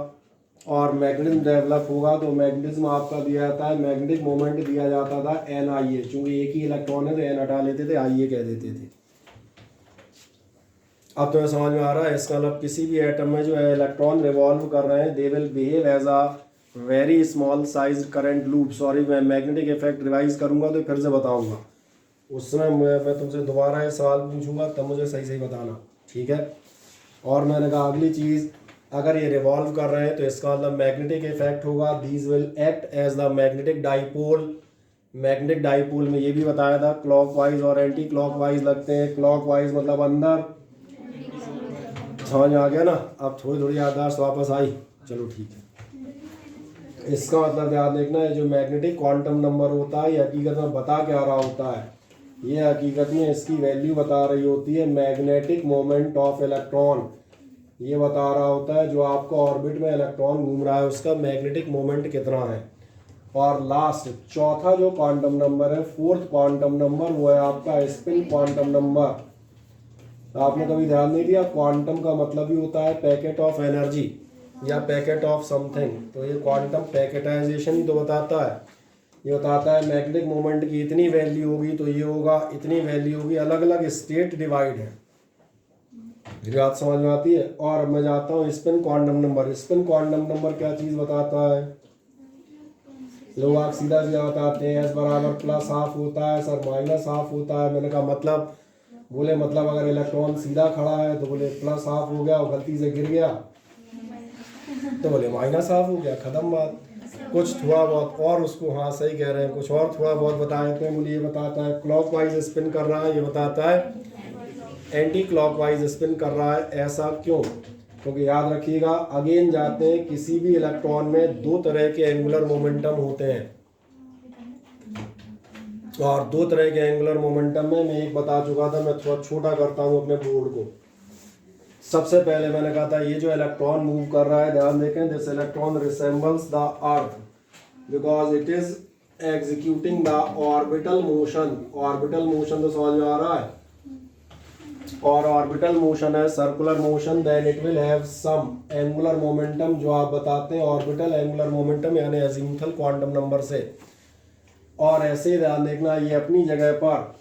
और मैग्नेटिज्म डेवलप होगा तो मैग्नेटिज्म आपका दिया जाता है, मैग्नेटिक मोमेंट दिया जाता था NIA, चूँकि एक ही इलेक्ट्रॉन है तो N हटा लेते थे, IA कह देते थे। अब तो समझ में आ रहा है, इसका मतलब किसी भी एटम में जो है इलेक्ट्रॉन रिवॉल्व कर रहे हैं, they will behave as a very small size current loop. Sorry, मैं मैग्नेटिक इफेक्ट रिवाइज करूंगा तो फिर से बताऊंगा, उस समय मैं तुमसे दोबारा ये सवाल पूछूंगा, तब मुझे सही सही बताना, ठीक है। और मैंने कहा अगली चीज़, अगर ये रिवॉल्व कर रहे हैं तो इसका मतलब मैग्नेटिक इफेक्ट होगा, these will act as the magnetic dipole. Magnetic dipole में ये भी बताया था क्लॉकवाइज और एंटी क्लॉकवाइज लगते हैं, क्लॉकवाइज मतलब अंदर, समझ आ गया ना। अब थोड़ी थोड़ी याददाश्त वापस आई, चलो ठीक है। इसका मतलब याद देखना है, जो मैग्नेटिक क्वांटम नंबर होता है ये हकीकत में बता क्या रहा होता है, ये हकीकत में इसकी वैल्यू बता रही होती है मैग्नेटिक मोमेंट ऑफ इलेक्ट्रॉन, ये बता रहा होता है जो आपका ऑर्बिट में इलेक्ट्रॉन घूम रहा है उसका मैग्नेटिक मोमेंट कितना है। और लास्ट चौथा जो क्वांटम नंबर है, फोर्थ क्वांटम नंबर, वो है आपका स्पिन क्वांटम नंबर। आपने कभी ध्यान नहीं दिया, क्वांटम का मतलब ही होता है पैकेट ऑफ एनर्जी या पैकेट ऑफ समथिंग, तो ये क्वांटम पैकेटाइजेशन ही तो बताता है, ये बताता है मैग्नेटिक मोमेंट की इतनी वैल्यू होगी तो ये होगा, इतनी वैल्यू होगी, अलग अलग स्टेट डिवाइड है, मेरी बात समझ में आती है। और मैं जाता हूँ spin quantum number. Spin quantum number क्या चीज़ बताता है, लोग आप सीधा सीधा बताते हैं S बराबर +½ होता है सर, -½ होता है। मैंने कहा मतलब, बोले मतलब अगर इलेक्ट्रॉन सीधा खड़ा है तो बोले +½ हो गया और गलती से गिर गया, तो बोले माइनस हाफ हो गया, खत्म बात। कुछ थोड़ा बहुत और उसको, हाँ सही कह रहे हैं, कुछ और थोड़ा बहुत बता देते हैं। मुझे ये बताता है क्लॉकवाइज स्पिन कर रहा है, ये बताता है एंटी क्लॉकवाइज स्पिन कर रहा है। ऐसा क्यों? क्योंकि याद रखिएगा, अगेन जाते हैं, किसी भी इलेक्ट्रॉन में दो तरह के एंगुलर मोमेंटम होते हैं, और दो तरह के एंगुलर मोमेंटम में मैं एक बता चुका था। मैं थोड़ा छोटा करता हूँ अपने बोर्ड को। सबसे पहले मैंने कहा था ये जो इलेक्ट्रॉन मूव कर रहा है, ध्यान देखें, this electron resembles the earth because it is executing the orbital motion. Orbital motion तो समझ में आ रहा है, और ऑर्बिटल मोशन है circular motion, then it will have some angular momentum, जो आप बताते हैं ऑर्बिटल एंगुलर मोमेंटम यानी अजीमुथल क्वांटम नंबर से। और ऐसे ही ध्यान देखना, ये अपनी जगह पर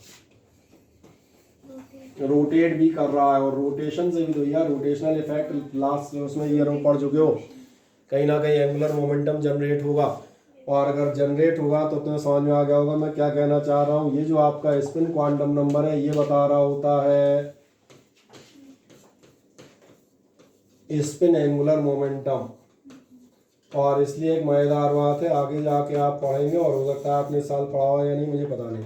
रोटेट भी कर रहा है, और रोटेशन से भी तो यार रोटेशनल इफेक्ट लास्ट उसमें ईयरों पढ़ चुके हो, कहीं ना कहीं एंगुलर मोमेंटम जनरेट होगा। और अगर जनरेट होगा तो तुम्हें समझ में आ गया होगा मैं क्या कहना चाह रहा हूँ। ये जो आपका स्पिन क्वांटम नंबर है, ये बता रहा होता है स्पिन एंगुलर मोमेंटम। और इसलिए एक मजेदार बात है, आगे जाके आप पढ़ेंगे, और हो सकता है आपने साल पढ़ा हो या नहीं मुझे पता नहीं,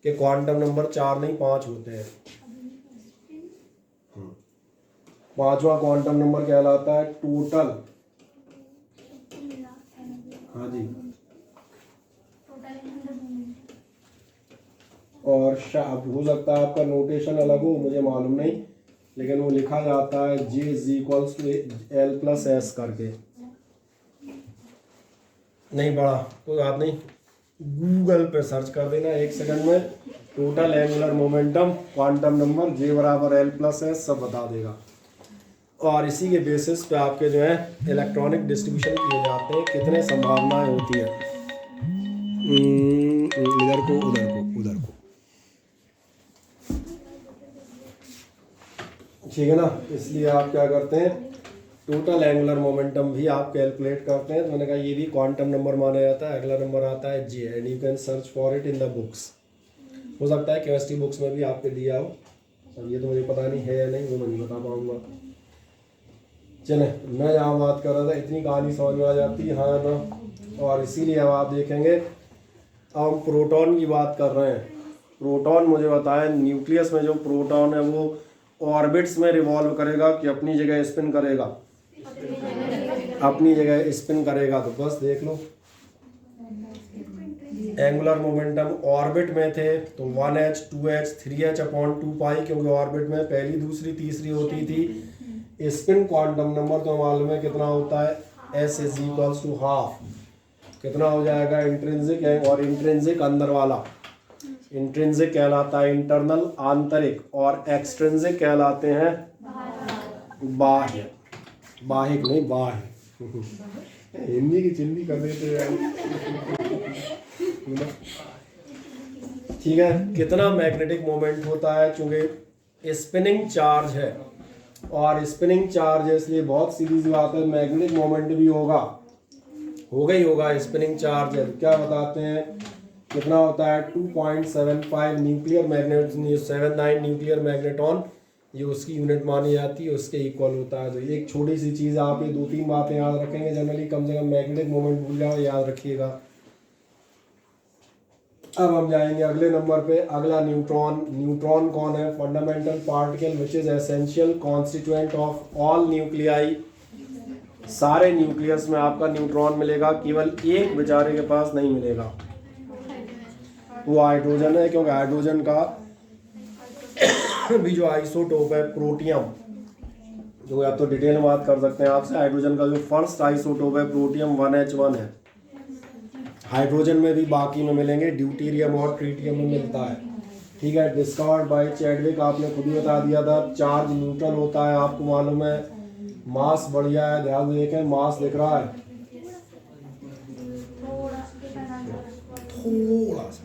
कि क्वांटम नंबर 4 नहीं 5 होते हैं। पांचवा क्वांटम नंबर कहलाता है टोटल, हाँ जी, और अब हो सकता है आपका नोटेशन अलग हो, मुझे मालूम नहीं, लेकिन वो लिखा जाता है J is equals to L plus S करके। नहीं पढ़ा कोई बात नहीं, गूगल पे सर्च कर देना 1 सेकंड में, total angular momentum quantum number J बराबर L प्लस एस सब बता देगा। और इसी के बेसिस पे आपके जो है इलेक्ट्रॉनिक डिस्ट्रीब्यूशन किए जाते हैं, कितने संभावनाएं होती है, इधर को उधर को उधर को, ठीक है ना। इसलिए आप क्या करते हैं, टोटल एंगुलर मोमेंटम भी आप कैलकुलेट करते हैं। तो मैंने कहा ये भी क्वांटम नंबर माना जाता है। अगला नंबर आता है J, and you can search for it in the books. हो सकता है केमिस्ट्री बुक्स में भी आपके दिया हो, अब ये तो मुझे पता नहीं है या नहीं, वो मैं नहीं बता पाऊंगा। चले, मैं यहाँ बात कर रहा था, इतनी कहानी समझ में आ जाती है, हाँ ना। और इसीलिए अब आप देखेंगे, अब हम प्रोटॉन की बात कर रहे हैं। प्रोटॉन मुझे बताया न्यूक्लियस में जो प्रोटॉन है वो ऑर्बिट्स में रिवॉल्व करेगा कि अपनी जगह स्पिन करेगा, अपनी जगह स्पिन करेगा। तो बस देख लो, एंगुलर मोमेंटम ऑर्बिट में थे तो 1h 2h 3h अपॉन 2 पाई, क्योंकि ऑर्बिट में पहली दूसरी तीसरी होती थी। स्पिन क्वांटम नंबर तो मालूम है कितना होता है, S is equals to half. कितना हो जाएगा इंट्रिंसिक है, और इंट्रिंसिक अंदर वाला, इंट्रिंसिक कहलाता है इंटरनल आंतरिक, और एक्सट्रिंसिक कहलाते हैं बाह्य। बाहिक नहीं बाह्य। हिंदी की चिंदी कर देते हैं, ठीक है। कितना मैग्नेटिक मोमेंट होता है, चूंकि स्पिनिंग चार्ज है, और स्पिनिंग चार्ज है इसलिए बहुत सीधी सी बात है, मैग्नेटिक मोमेंट भी होगा, होगा ही होगा। स्पिनिंग चार्ज है, क्या बताते हैं कितना होता है, 2.75 न्यूक्लियर मैग्नेट 79 न्यूक्लियर मैग्नेटॉन, ये उसकी यूनिट मानी जाती है, उसके इक्वल होता है। तो एक छोटी सी चीज़, आप ये 2-3 बातें याद रखेंगे जनरली, कम से कम मैग्नेटिक मोमेंट भूल जाओ, याद रखिएगा। अब हम जाएंगे अगले नंबर पे। अगला न्यूट्रॉन। न्यूट्रॉन कौन है, fundamental particle which is essential constituent of all nuclei. सारे न्यूक्लियस में आपका न्यूट्रॉन मिलेगा, केवल एक बेचारे के पास नहीं मिलेगा, वो हाइड्रोजन है। क्योंकि हाइड्रोजन का भी जो आइसोटोप है प्रोटियम, जो आप तो डिटेल में बात कर सकते हैं आपसे, हाइड्रोजन का जो फर्स्ट आइसोटोप है प्रोटियम 1H1 है। हाइड्रोजन में भी बाकी में मिलेंगे, ड्यूटेरियम और ट्रीटियम में मिलता है, ठीक है। डिस्कवर्ड बाय चैडविक, आपने खुद ही बता दिया था। चार्ज न्यूट्रल होता है, आपको मालूम है। मास बढ़िया है, ध्यान देखें, मास दिख रहा है थोड़ा सा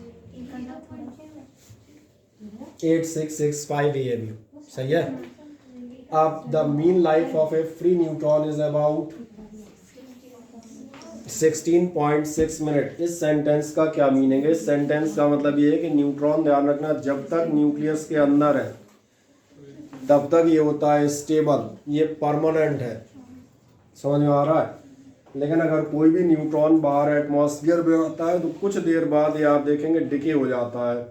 8665 AMU, सही है। अब the mean life of A free neutron is about 16.6 minute. इस सेंटेंस का क्या मीनिंग है? इस सेंटेंस का मतलब ये है कि न्यूट्रॉन, ध्यान रखना, जब तक न्यूक्लियस के अंदर है तब तक ये होता है स्टेबल, ये परमानेंट है। समझ में आ रहा है। लेकिन अगर कोई भी न्यूट्रॉन बाहर एटमॉस्फेयर में आता है तो कुछ देर बाद ये आप देखेंगे डिके हो जाता है।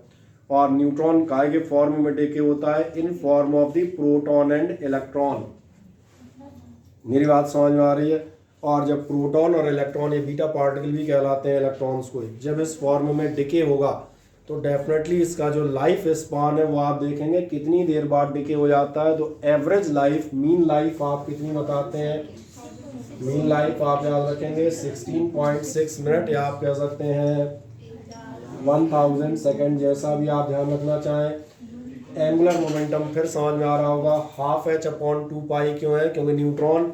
और न्यूट्रॉन काय के फॉर्म में डिके होता है? इन form of the proton and electron. मेरी बात समझ में आ रही है। और जब प्रोटॉन और इलेक्ट्रॉन, ये बीटा पार्टिकल भी कहलाते हैं इलेक्ट्रॉन्स को, जब इस फॉर्म में डिके होगा तो डेफिनेटली इसका जो लाइफ स्पान है वो आप देखेंगे कितनी देर बाद डिके हो जाता है। तो एवरेज लाइफ, मीन लाइफ आप कितनी बताते हैं? मीन लाइफ आप याद रखेंगे 16.6 मिनट, या आप कह सकते हैं 1000 सेकेंड, जैसा भी आप ध्यान रखना चाहें। एंगुलर मोमेंटम फिर समझ में आ रहा होगा, हाफ एच अपॉन 2 पाई क्यों है? क्योंकि न्यूट्रॉन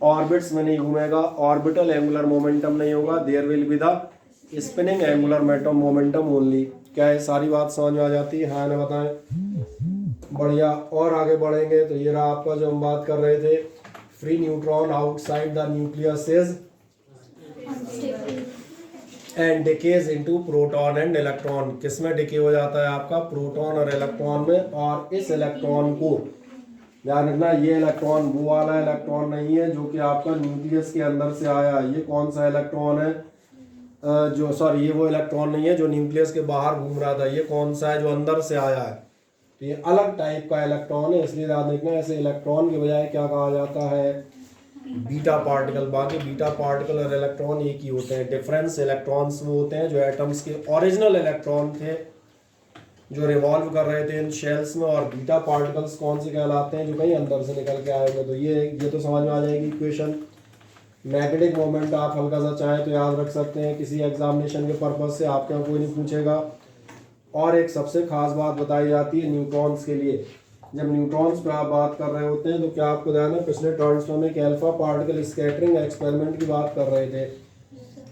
ऑर्बिट्स में नहीं घूमेगा, ऑर्बिटल एंगुलर मोमेंटम नहीं होगा, there will be the spinning angular momentum only. क्या है, सारी बात समझ में आ जाती है? हाँ ना, बताएं। बढ़िया। और आगे बढ़ेंगे तो ये रहा आपका जो हम बात कर रहे थे, free neutron outside the nucleus is and decays into proton and electron. किसमें डिके हो जाता है आपका? प्रोटॉन और इलेक्ट्रॉन में। और इस इलेक्ट्रॉन को ध्यान रखना, ये इलेक्ट्रॉन वो वाला इलेक्ट्रॉन नहीं है जो कि आपका न्यूक्लियस के अंदर से आया। ये कौन सा इलेक्ट्रॉन है? जो सॉरी, ये वो इलेक्ट्रॉन नहीं है जो न्यूक्लियस के बाहर घूम रहा था। ये कौन सा है? जो अंदर से आया है। तो ये अलग टाइप का इलेक्ट्रॉन है, इसलिए याद रखना ऐसे इलेक्ट्रॉन के बजाय क्या कहा जाता है? Beta particle. बाकी बीटा पार्टिकल और इलेक्ट्रॉन एक ही होते हैं। डिफरेंस इलेक्ट्रॉन्स वो होते हैं जो एटम्स के ओरिजिनल इलेक्ट्रॉन थे जो रिवॉल्व कर रहे थे इन शेल्स में, और बीटा पार्टिकल्स कौन से कहलाते हैं? जो कहीं अंदर से निकल के आएंगे। तो ये तो समझ में आ जाएगी इक्वेशन। मैग्नेटिक मोमेंट आप हल्का सा चाहें तो याद रख सकते हैं किसी एग्जामिनेशन के पर्पज से, आपके यहाँ कोई नहीं पूछेगा। और एक सबसे खास बात बताई जाती है न्यूट्रॉन्स के लिए। जब न्यूट्रॉन्स पे आप बात कर रहे होते हैं तो क्या आपको ध्यान है, पिछले टर्म्स में एक अल्फा पार्टिकल स्कैटरिंग एक्सपेरिमेंट की बात कर रहे थे।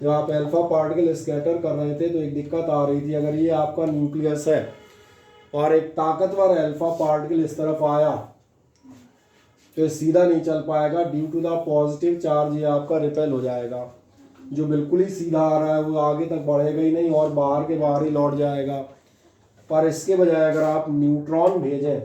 जब आप अल्फा पार्टिकल स्कैटर कर रहे थे तो एक दिक्कत आ रही थी। अगर ये आपका न्यूक्लियस है और एक ताकतवर अल्फा पार्टिकल इस तरफ आया तो ये सीधा नहीं चल पाएगा, due to the positive charge ये आपका रिपेल हो जाएगा। जो बिल्कुल ही सीधा आ रहा है वो आगे तक बढ़ेगा ही नहीं और बाहर के बाहर ही लौट जाएगा। पर इसके बजाय अगर आप न्यूट्रॉन भेजें,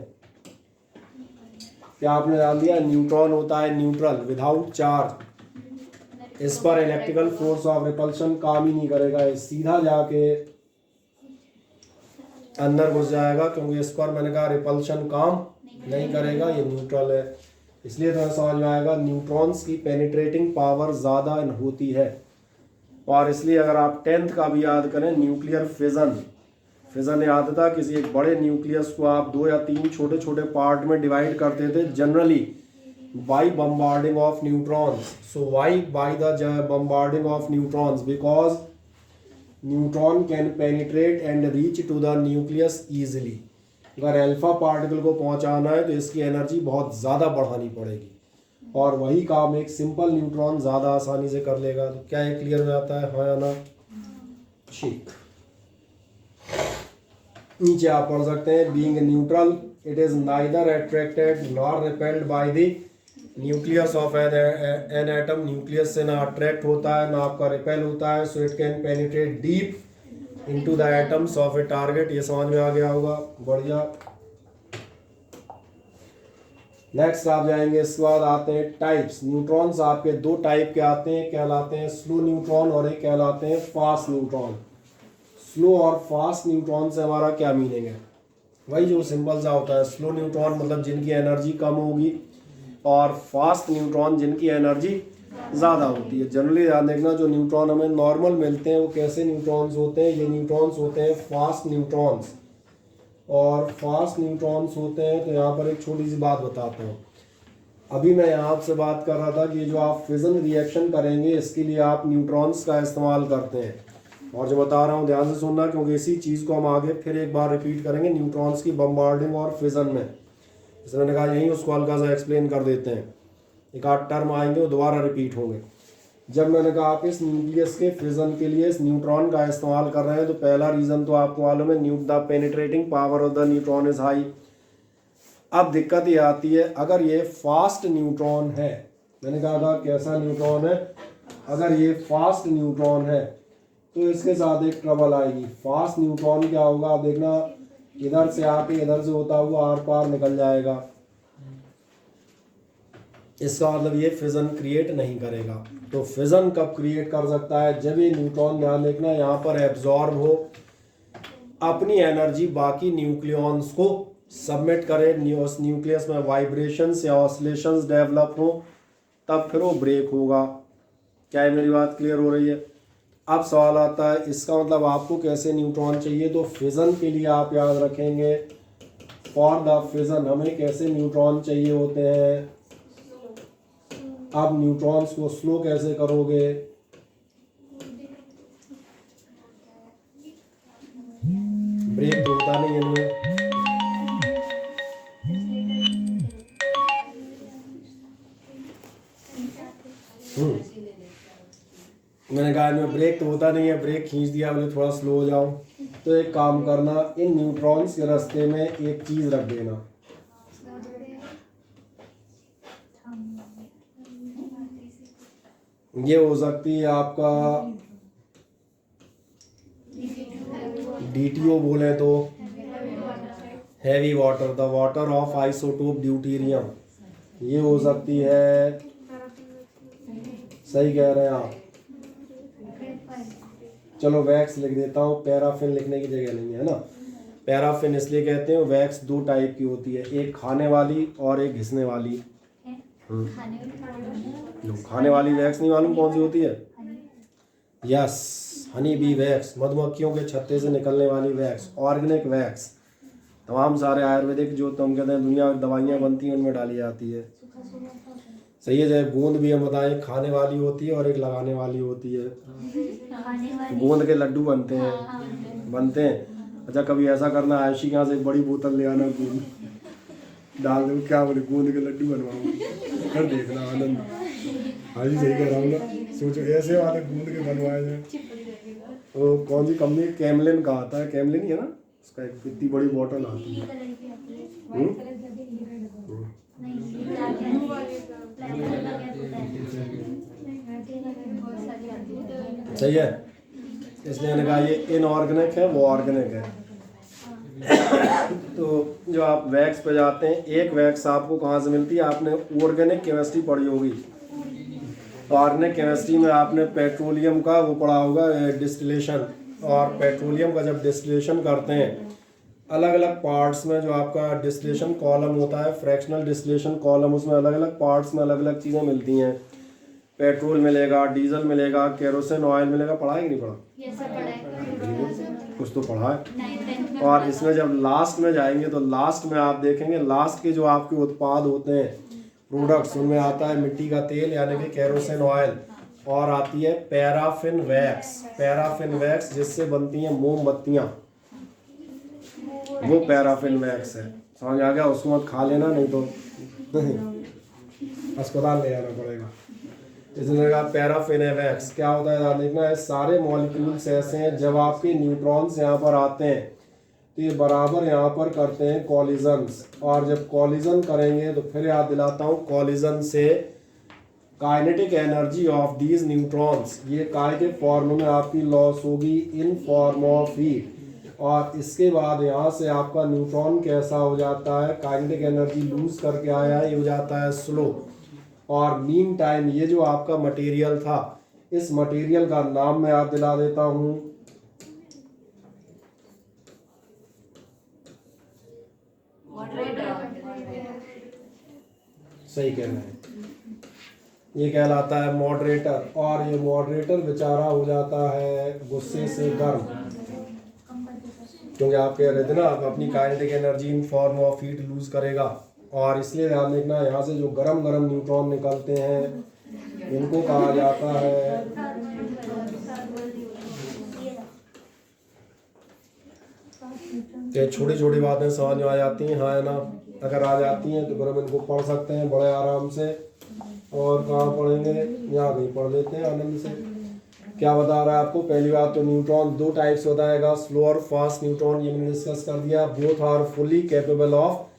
क्या आपने जान दिया, न्यूट्रॉन होता है न्यूट्रल, विदाउट चार्ज। इस पर इलेक्ट्रिकल फोर्स ऑफ रिपल्शन काम ही नहीं करेगा, ये सीधा जाके अंदर घुस जाएगा, क्योंकि इस पर मैंने कहा रिपल्शन काम नहीं करेगा, ये न्यूट्रल है। इसलिए तो समझ में आएगा न्यूट्रॉन्स की पेनिट्रेटिंग पावर ज़्यादा होती है। और इसलिए अगर आप 10th का भी याद करें, न्यूक्लियर फिजन याद था, किसी एक बड़े न्यूक्लियस को आप 2 या 3 छोटे छोटे पार्ट में डिवाइड करते थे, generally by bombarding of neutrons. So why by the bombarding of neutrons? Because neutron can penetrate and reach to the nucleus easily. अगर अल्फा पार्टिकल को पहुंचाना है तो इसकी एनर्जी बहुत ज़्यादा बढ़ानी पड़ेगी, और वही काम एक सिंपल न्यूट्रॉन ज़्यादा आसानी से कर लेगा। तो क्या ये क्लियर हो जाता है? हाँ या ना? ठीक। नीचे आप पढ़ सकते हैं, being neutral it is neither attracted nor repelled by the nucleus of an atom. Nucleus से ना अट्रैक्ट होता है ना आपका रिपेल होता है। So it can penetrate deep into the atoms of A target. ये समझ में आ गया होगा। बढ़िया। नेक्स्ट आप जाएंगे, इसके बाद आते हैं टाइप्स। न्यूट्रॉन्स आपके 2 टाइप के आते हैं, कहलाते हैं स्लो न्यूट्रॉन और एक कहलाते हैं फास्ट न्यूट्रॉन। स्लो और फास्ट न्यूट्रॉन से हमारा क्या मीनिंग है? वही जो सिंपल सा होता है। स्लो न्यूट्रॉन मतलब जिनकी एनर्जी कम होगी, और फास्ट न्यूट्रॉन जिनकी एनर्जी ज़्यादा होती है। जनरली ध्यान देखना, जो न्यूट्रॉन हमें नॉर्मल मिलते हैं वो कैसे न्यूट्रॉन्स होते हैं? ये न्यूट्रॉन्स होते हैं फास्ट न्यूट्रॉन्स। और फास्ट न्यूट्रॉन्स होते हैं, तो यहाँ पर एक छोटी सी बात बताता हूँ। अभी मैं यहाँ आपसे बात कर रहा था कि जो आप फिजन रिएक्शन करेंगे इसके लिए आप न्यूट्रॉन्स का इस्तेमाल करते हैं। और जो बता रहा हूँ ध्यान से सुनना, क्योंकि इसी चीज़ को हम आगे फिर एक बार रिपीट करेंगे न्यूट्रॉन्स की बम्बार्डिंग और फिजन में। जैसे मैंने कहा यहीं उसको हल्का सा एक्सप्लेन कर देते हैं, एक आध टर्म आएंगे वो दोबारा रिपीट होंगे। जब मैंने कहा आप इस न्यूक्लियस के फिजन के लिए इस न्यूट्रॉन का इस्तेमाल कर रहे हैं, तो पहला रीज़न तो आपको मालूम है, the penetrating power of the neutron is high. अब दिक्कत ये आती है, अगर ये फास्ट न्यूट्रॉन है, मैंने कहा था कैसा न्यूट्रॉन है, अगर ये फास्ट न्यूट्रॉन है तो इसके साथ एक ट्रबल आएगी। फास्ट न्यूट्रॉन क्या होगा, आप देखना, इधर से आके इधर से होता हुआ आर पार निकल जाएगा। इसका मतलब ये फिजन क्रिएट नहीं करेगा। तो फिजन कब क्रिएट कर सकता है? जब ये न्यूट्रॉन, ध्यान देखना, यहाँ पर एब्जॉर्ब हो, अपनी एनर्जी बाकी न्यूक्लियॉन्स को सबमिट करे, उस न्यूक्लियस में वाइब्रेशंस या ऑसिलेशंस डेवलप हो, तब फिर वो ब्रेक होगा। क्या है, मेरी बात क्लियर हो रही है? अब सवाल आता है इसका मतलब आपको कैसे न्यूट्रॉन चाहिए? तो फिजन के लिए आप याद रखेंगे, फॉर द फिजन हमें कैसे न्यूट्रॉन चाहिए होते हैं। आप न्यूट्रॉन्स को स्लो कैसे करोगे? ब्रेक तो होता नहीं है इनमें। मैंने कहा इनमें ब्रेक तो होता नहीं है, ब्रेक खींच दिया, बोले थोड़ा स्लो हो जाओ। तो एक काम करना, इन न्यूट्रॉन्स के रास्ते में एक चीज रख देना। ये हो सकती है आपका DTO बोले तो heavy water, the water of isotope deuterium. ये हो सकती है, सही कह रहे हैं आप। चलो वैक्स लिख देता हूँ, पैराफिन लिखने की जगह नहीं है ना। पैराफिन इसलिए कहते हैं, वैक्स दो टाइप की होती है, एक खाने वाली और एक घिसने वाली। खाने वाली वैक्स नहीं मालूम कौन सी होती है? यस, हनी बी वैक्स, मधुमक्खियों के छत्ते से निकलने वाली वैक्स, ऑर्गेनिक वैक्स। तमाम सारे आयुर्वेदिक जो हम कहते हैं दुनिया की दवाइयाँ बनती हैं उनमें डाली जाती है। सही है। जैसे गोंद भी हम बताएं, खाने वाली होती है और एक लगाने वाली होती है। गोंद के लड्डू बनते हैं। अच्छा, कभी ऐसा करना, आयशी के यहाँ से एक बड़ी बोतल ले आना, गोंद डाल दो, क्या बोले, गोंद के लड्डू बनवाऊंगी, कर देखना आनंद। हाँ जी, सही कह रहा हूँ ना। सोचो ऐसे वाले गोंद के बनवाए जाए। वो कौन सी कंपनी, कैमलिन का आता है, कैमलिन ही है ना, उसका एक इतनी बड़ी बोतल आती है। सही है। इसलिए मैंने कहा ये इनऑर्गेनिक है, वो ऑर्गेनिक है। तो जो आप वैक्स पे जाते हैं, एक वैक्स आपको कहाँ से मिलती है? आपने ऑर्गेनिक केमिस्ट्री पढ़ी होगी। ऑर्गेनिक केमिस्ट्री में आपने पेट्रोलियम का वो पढ़ा होगा, डिस्टिलेशन। और पेट्रोलियम का जब डिस्टिलेशन करते हैं, अलग अलग पार्ट्स में जो आपका डिस्टिलेशन कॉलम होता है, फ्रैक्शनल डिस्टिलेशन कॉलम, उसमें अलग अलग पार्ट्स में अलग अलग चीज़ें मिलती हैं। पेट्रोल मिलेगा, डीजल मिलेगा, केरोसिन ऑयल मिलेगा। पढ़ा है कि नहीं पढ़ा? कुछ तो पढ़ा है। और इसमें जब लास्ट में जाएंगे तो लास्ट में आप देखेंगे, लास्ट के जो आपके उत्पाद होते हैं, प्रोडक्ट्स, उनमें आता है मिट्टी का तेल यानी कि केरोसिन ऑयल, और आती है पैराफिन वैक्स। पैराफिन वैक्स जिससे बनती हैं मोमबत्तियाँ, वो पैराफिन वैक्स है। समझ आ गया? उसको मत खा लेना, नहीं तो अस्पताल ले जाना पड़ेगा। इसने कहा पैराफिन वैक्स क्या होता है, ध्यान देखना है। सारे मॉलिक्यूल्स ऐसे हैं, जब आपके न्यूट्रॉन्स यहाँ पर आते हैं तो ये बराबर यहाँ पर करते हैं कॉलिजन्स, और जब कॉलिजन करेंगे तो फिर याद दिलाता हूँ, कॉलिजन से kinetic energy of these neutrons, ये काय के फॉर्म में आपकी लॉस होगी इन फॉर्म ऑफ हीट। और इसके बाद यहाँ से आपका न्यूट्रॉन कैसा हो जाता है, काइनेटिक एनर्जी लूज करके आया है, ये हो जाता है स्लो। और मीन टाइम ये जो आपका मटेरियल था, इस मटेरियल का नाम मैं याद दिला देता हूँ, सही कहना है, ये कहलाता है मॉडरेटर। और ये मॉडरेटर बेचारा हो जाता है गुस्से से गर्म, क्योंकि आप कह रहे थे ना, आप अपनी kinetic energy in form of heat lose करेगा। और इसलिए ध्यान देखना, यहाँ से जो गरम गरम न्यूट्रॉन निकलते हैं, इनको कहा जाता है कि छोटी छोटी बातें समझ में आ जाती हैं, हाँ है ना। अगर आ जाती हैं तो फिर हम इनको पढ़ सकते हैं बड़े आराम से। और कहाँ पढ़ेंगे, यहाँ कहीं पढ़ लेते हैं आनंद से। क्या बता रहा है आपको? पहली बात तो न्यूट्रॉन दो टाइप्स बताएगा, स्लो और फास्ट न्यूट्रॉन, ये मैंने डिस्कस कर दिया। Both are fully capable of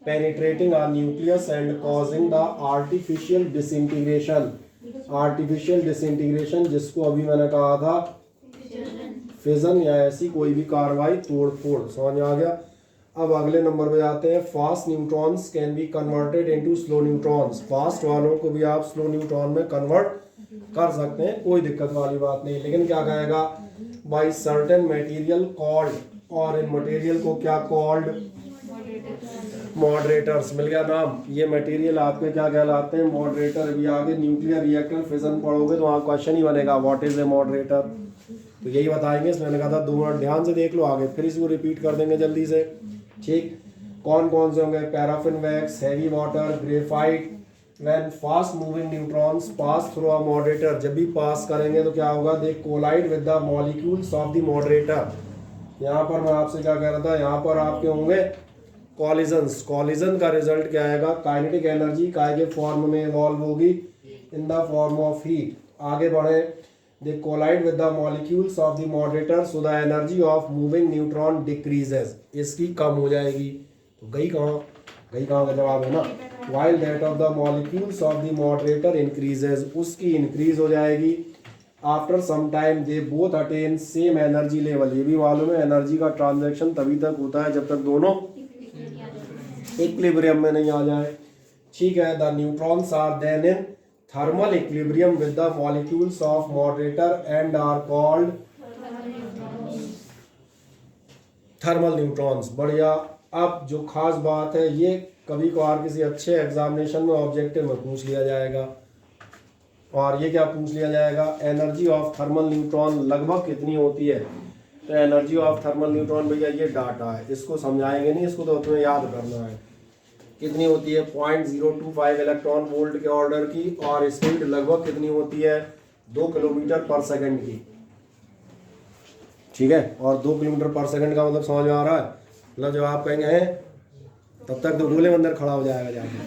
penetrating our nucleus and causing the artificial disintegration। artificial disintegration जिसको अभी मैंने कहा था फिजन या ऐसी कोई भी कार्रवाई, तोड़ फोड़, समझ आ गया। अब अगले नंबर पे जाते हैं, fast neutrons can be converted into slow neutrons. Fast वालों को भी आप स्लो न्यूट्रॉन में कन्वर्ट कर सकते हैं, कोई दिक्कत वाली बात नहीं। लेकिन क्या कहेगा, बाई सर्टेन मटेरियल कॉल्ड, और इन मटेरियल को क्या कॉल्ड, मॉडरेटर्स। मिल गया नाम। ये मटेरियल आपके क्या कहलाते हैं, मॉडरेटर। अभी आगे न्यूक्लियर रिएक्टर फिजन पढ़ोगे तो वहाँ क्वेश्चन ही बनेगा व्हाट इज ए मॉडरेटर, तो यही बताएंगे। इसमें मैंने कहा था 2 मिनट ध्यान से देख लो, आगे फिर इसको रिपीट कर देंगे जल्दी से। ठीक, कौन कौन से होंगे, paraffin wax, heavy water, graphite. When fast moving neutrons pass through a moderator, जब भी पास करेंगे तो क्या होगा, they collide with the molecules of the moderator. यहाँ पर मैं आपसे क्या कह रहा था, यहाँ पर आपके होंगे कॉलिजन्स। कॉलिजन का रिजल्ट क्या आएगा, काइनेटिक एनर्जी काय के फॉर्म में इवॉल्व होगी, in the form of heat. आगे बढ़े, they collide with the molecules of the moderator so the energy of moving neutron decreases, इसकी कम हो जाएगी। तो गई कहाँ का जवाब है ना, while that of the molecules of the moderator increases, उसकी इंक्रीज हो जाएगी। After some time they both attain same energy level. ये भी मालूम है एनर्जी का ट्रांजैक्शन तभी तक होता है जब तक दोनों इक्विलिब्रियम में नहीं आ जाए। ठीक है, the neutrons are then in thermal equilibrium with the molecules of moderator and are called thermal neutrons. बढ़िया। अब जो खास बात है, ये कभी कभार किसी अच्छे एग्जामिनेशन में ऑब्जेक्टिव में पूछ लिया जाएगा। और ये क्या पूछ लिया जाएगा, एनर्जी ऑफ थर्मल न्यूट्रॉन लगभग कितनी होती है। तो एनर्जी ऑफ थर्मल न्यूट्रॉन भैया ये डाटा है, इसको समझाएंगे नहीं, इसको तो तुम्हें याद करना है। कितनी होती है, 0.025 इलेक्ट्रॉन वोल्ट के ऑर्डर की, और स्पीड लगभग कितनी होती है, 2 किलोमीटर पर सेकंड की। ठीक है, और 2 किलोमीटर पर सेकंड का मतलब समझ में आ रहा है, मतलब जब आप कहेंगे हैं तब तक तो गोले मंदिर खड़ा हो जाएगा जाके,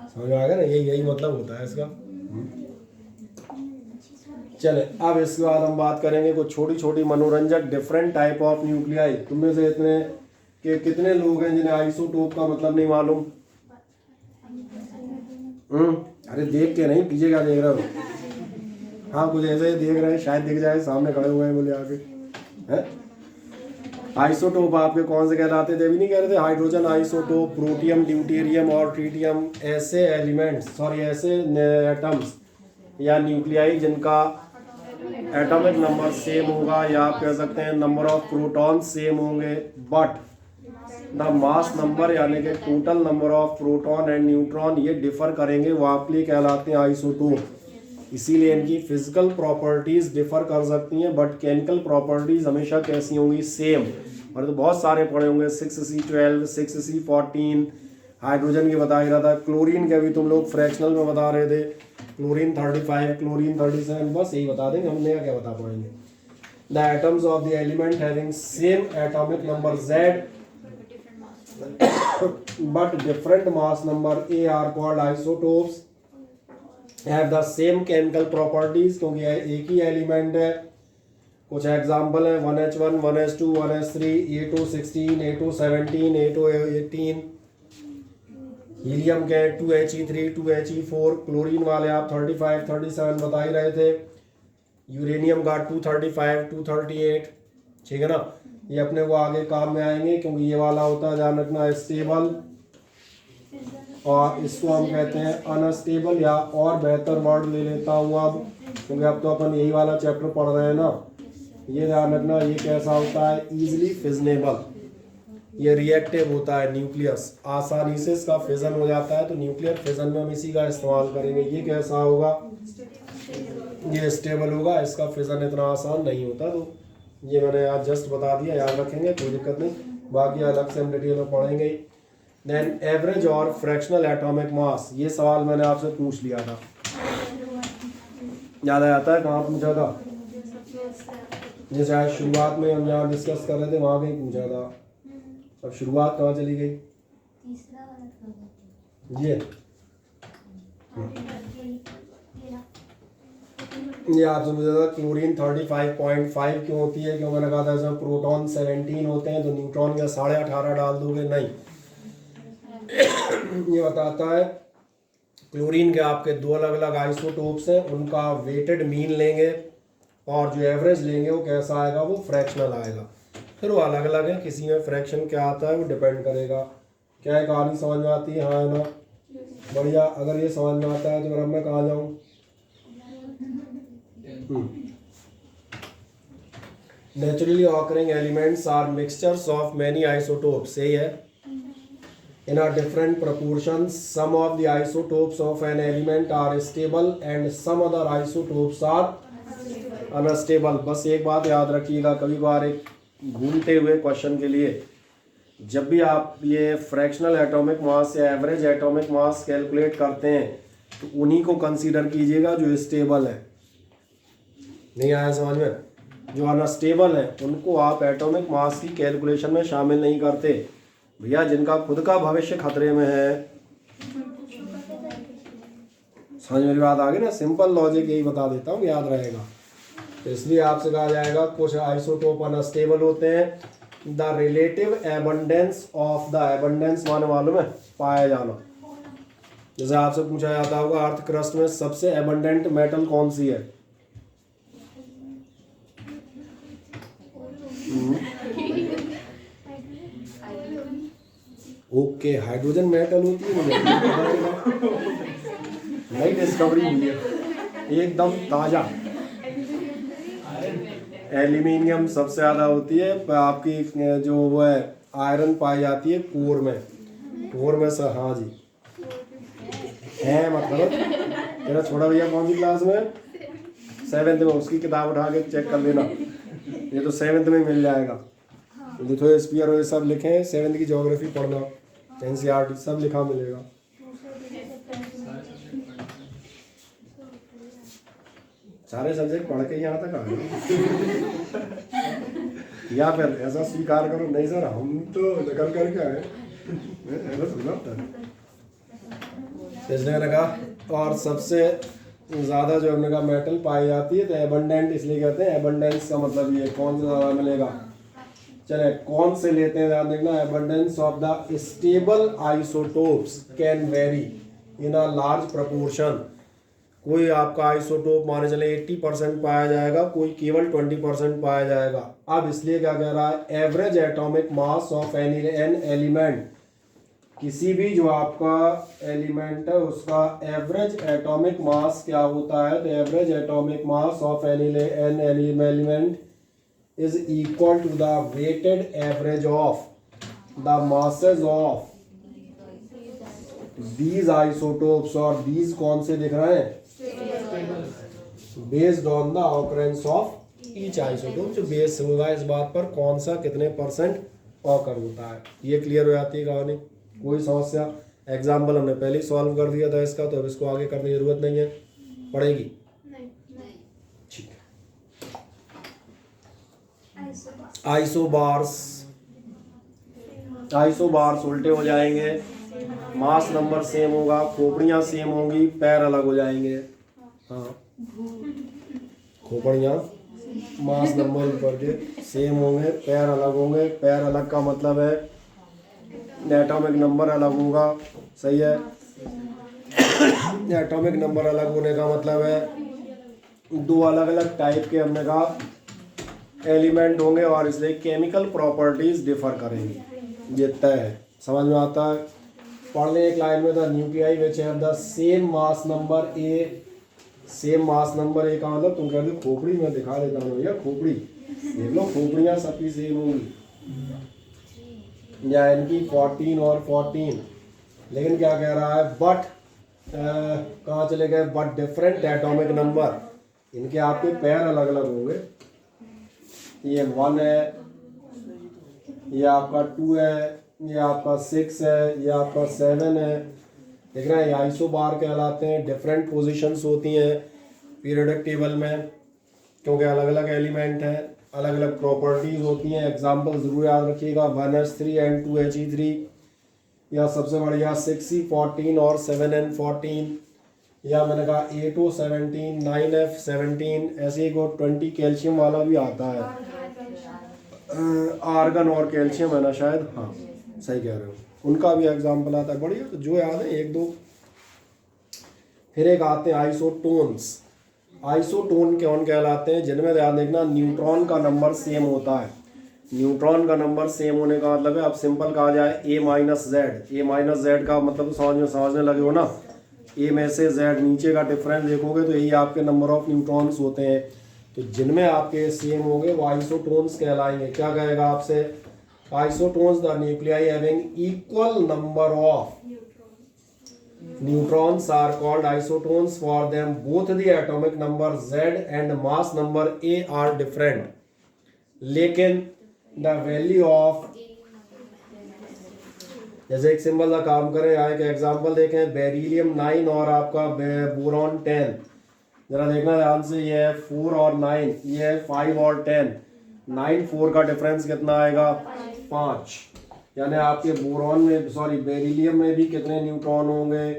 समझ में आएगा ना, यही मतलब होता है इसका। चले, अब इसके बाद हम बात करेंगे कुछ छोटी छोटी मनोरंजक डिफरेंट टाइप ऑफ न्यूक्लियाई। तुमने से इतने कि कितने लोग हैं जिन्हें आइसोटोप का मतलब नहीं मालूम। अरे देख के नहीं, पीछे क्या देख रहे हो। हाँ, कुछ ऐसे ही देख रहे हैं, शायद दिख जाए, सामने खड़े हुए हैं बोले आगे है। आइसोटोप आपके कौन से कहलाते थे, अभी नहीं कह रहे थे, हाइड्रोजन आइसोटोप, प्रोटियम, ड्यूटेरियम और ट्रीटियम। ऐसे एलिमेंट्स, सॉरी ऐसे एटम्स या न्यूक्लियाई जिनका एटॉमिक नंबर सेम होगा, या आप कह सकते हैं नंबर ऑफ प्रोटॉन सेम होंगे, बट द मास नंबर यानी कि total number of proton and neutron ये डिफर करेंगे, वो आपके लिए कहलाते हैं आइसोटोप। इसीलिए इनकी फिजिकल प्रॉपर्टीज डिफर कर सकती हैं, बट केमिकल प्रॉपर्टीज हमेशा कैसी होंगी, सेम। और तो बहुत सारे पढ़े होंगे, 6C12, 6C14, हाइड्रोजन की बता ही रहा था, क्लोरीन के भी तुम लोग फ्रैक्शनल में बता रहे थे, क्लोरीन 35, क्लोरीन 37, बस यही बता देंगे, हमने क्या बता पाएंगे। The atoms of the element having same atomic number Z but different mass number A are called isotopes, have the same chemical properties, क्योंकि एक ही एलिमेंट है। कुछ एग्जाम्पल है, 1H1, 1H2, 1H3, A216, A217, A218। Helium के 2He3, 2He4। Chlorine वाले आप 35, 37 बता ही रहे थे। यूरेनियम का 235, 238। ठीक है ना, ये अपने को आगे काम में आएंगे, क्योंकि ये वाला होता है, ध्यान रखना, स्टेबल, और इसको हम कहते हैं अनस्टेबल, या और बेहतर वर्ड ले लेता हूँ अब, क्योंकि अब तो अपन यही वाला चैप्टर पढ़ रहे हैं ना। ये ध्यान रखना, ये कैसा होता है, इजीली फिजनेबल। ये रिएक्टिव होता है, न्यूक्लियस आसानी से इसका फिजन हो जाता है, तो न्यूक्लियर फिजन में हम इसी का इस्तेमाल करेंगे। ये कैसा होगा, ये स्टेबल होगा, इसका फिजन इतना आसान नहीं होता। तो ये मैंने आज जस्ट बता दिया, याद रखेंगे, कोई दिक्कत नहीं, बाकी अलग से हम डिटेल में पढ़ेंगे। देन एवरेज और फ्रैक्शनल एटॉमिक मास, ये सवाल मैंने आपसे पूछ लिया था, याद आता है कहाँ पूछा था, जैसे आज शुरुआत में हम जहाँ डिस्कस कर रहे थे वहाँ कहीं पूछा था। अब शुरुआत कहाँ चली गई, ये आपसे पूछा था क्लोरीन 35.5 क्यों होती है, क्यों मैंने कहा था इसमें प्रोटॉन 17 होते हैं, तो न्यूट्रॉन का 18.5 डाल दोगे, नहीं। ये बताता है क्लोरीन के आपके 2 अलग अलग आइसोटोप्स हैं, उनका वेटेड मीन लेंगे, और जो एवरेज लेंगे वो कैसा आएगा, वो फ्रैक्शनल आएगा। फिर वो अलग अलग है, किसी में फ्रैक्शन क्या आता है वो डिपेंड करेगा। क्या है कहानी समझ में आती है? हाँ है ना, बढ़िया। अगर ये समझ में आता है तो फिर अब मैं कहाँ जाऊँ? Naturally occurring elements are mixtures of many isotopes, सही है, in a different proportions. Some of the isotopes of an element are stable and some other isotopes are unstable. बस एक बात याद रखिएगा, कभी बार एक घूमते हुए क्वेश्चन के लिए, जब भी आप ये फ्रैक्शनल एटॉमिक मास या एवरेज एटॉमिक मास कैलकुलेट करते हैं तो उन्हीं को कंसीडर कीजिएगा जो स्टेबल है। नहीं आया समझ में? जो अनस्टेबल है उनको आप एटॉमिक मास की कैलकुलेशन में शामिल नहीं करते भैया, जिनका खुद का भविष्य खतरे में है। समझ मेरी बात आ गई ना? सिंपल लॉजिक यही बता देता हूँ, याद रहेगा। तो इसलिए आपसे कहा जाएगा कुछ आइसोटोप अनस्टेबल होते हैं। The relative abundance of the, abundance माने मालूम है? पाया जाना। जैसे आपसे पूछा जाता होगा अर्थ क्रस्ट में सबसे एबंडेंट मेटल कौन सी है? ओके, हाइड्रोजन मेटल होती है। नई डिस्कवरी हुई है, एकदम ताजा। एल्यूमिनियम सबसे ज़्यादा होती है आपकी, जो वो है आयरन पाई जाती है कोर में, कोर में से। हाँ जी है, मतलब तेरा छोटा भैया कौन सी क्लास में? 7th में। उसकी किताब उठा के चेक कर लेना, ये तो 7th में मिल जाएगा। लिथोस्फीयर और ये सब लिखे हैं, 7th की ज्योग्राफी पढ़ना, NCERT सब लिखा मिलेगा। सारे सब्जेक्ट पढ़ के यहाँ तक आ गए। या फिर ऐसा स्वीकार करो, नहीं सर हम तो निकल करके आए, ऐसा सुना था इसने कहा। और सबसे ज़्यादा जो हमने कहा मेटल पाई जाती है तो एबंडेंट इसलिए कहते हैं। एबंडेंस का मतलब ये कौन सा ज़्यादा मिलेगा। चले कौन से लेते हैं, ध्यान देखना। Abundance of the stable isotopes can very in a large proportion. कोई आपका आइसोटोप माने चले 80% पाया जाएगा, कोई केवल 20% पाया जाएगा। अब इसलिए क्या कह रहा है, average atomic mass of an element, किसी भी जो आपका एलिमेंट है उसका एवरेज एटॉमिक मास क्या होता है, तो average atomic mass of an element is equal to the weighted average of the masses of these isotopes। और these कौन से दिख रहे हैं? based on the occurrence of each isotope, जो बेस होगा इस बात पर कौन सा कितने % ऑकर होता है। ये क्लियर हो जाती है कहानी। कोई समस्या? एग्जाम्पल हमने पहले ही सॉल्व कर दिया था इसका, तो अब इसको आगे करने की जरूरत नहीं है, पड़ेगी। ठीक है। आइसोबार्स, आइसोबार्स उल्टे हो जाएंगे, मास नंबर सेम होगा, खोपड़ियाँ सेम होंगी, पैर अलग हो जाएंगे। हाँ, खोपड़ियाँ मास नंबर ऊपर के सेम होंगे, पैर अलग होंगे। पैर अलग का मतलब है एटॉमिक नंबर अलग होगा, सही है। एटॉमिक नंबर अलग होने का मतलब है दो अलग अलग टाइप के हमने कहा एलिमेंट होंगे और इसलिए केमिकल प्रॉपर्टीज डिफर करेंगी। ये तय है, समझ में आता है। पढ़ लें एक लाइन में, the nuclei which have the same mass number A. Same mass number A का मतलब तुम कहते खोपड़ी में दिखा देता हूँ भैया, खोपड़ी देख लो, खोपड़ियाँ सबकी सेम होंगी, या इनकी 14 और 14। लेकिन क्या कह रहा है, बट कहाँ चले गए, बट डिफरेंट एटॉमिक नंबर। इनके आपके पैर अलग अलग होंगे, ये 1 है, ये आपका 2 है, ये आपका 6 है, ये आपका 7 है। देख रहे हैं, ये आइसोबार कहलाते हैं। डिफरेंट पोजीशंस होती हैं पीरियोडिक टेबल में, क्योंकि अलग अलग एलिमेंट हैं, अलग अलग प्रॉपर्टीज होती हैं। एग्जांपल ज़रूर याद रखिएगा, 1s3 and 2he3, या सबसे बढ़िया 6e14 और 7n14, या मैंने कहा 8o17 9f17। ऐसे ही 20 कैल्शियम वाला भी आता है, आर्गन और कैल्शियम है ना शायद, हाँ सही कह रहे हो, उनका भी एग्जाम्पल आता है। बढ़िया, तो जो याद है एक दो। फिर एक आते हैं आइसोटोन्स। आइसोटोन कौन कहलाते हैं, जिनमें ध्यान देखना न्यूट्रॉन का नंबर सेम होता है। न्यूट्रॉन का नंबर सेम होने का मतलब है, अब सिंपल कहा जाए ए माइनस जेड का मतलब तो समझने लगे हो ना। ए में से जेड नीचे का डिफरेंस देखोगे तो यही आपके नंबर ऑफ न्यूट्रॉन्स होते हैं। तो जिनमें आपके सेम होंगे वो आइसोटोन्स कहलाएंगे। क्या कहेगा आपसे, isotones the nuclei having equal number of neutrons are called isotones, for them both the atomic number Z and mass number A are different, लेकिन the value of, जैसे एक सिंबल का काम करें, यहाँ एक एग्जांपल देखें, बेरिलियम 9 और आपका बोरॉन 10, जरा देखना ध्यान से, ये है 4 और 9, ये है 5 और 10, 9 4 का डिफरेंस कितना आएगा 5, यानी आपके बोरॉन में सॉरी बेरिलियम में भी कितने न्यूट्रॉन होंगे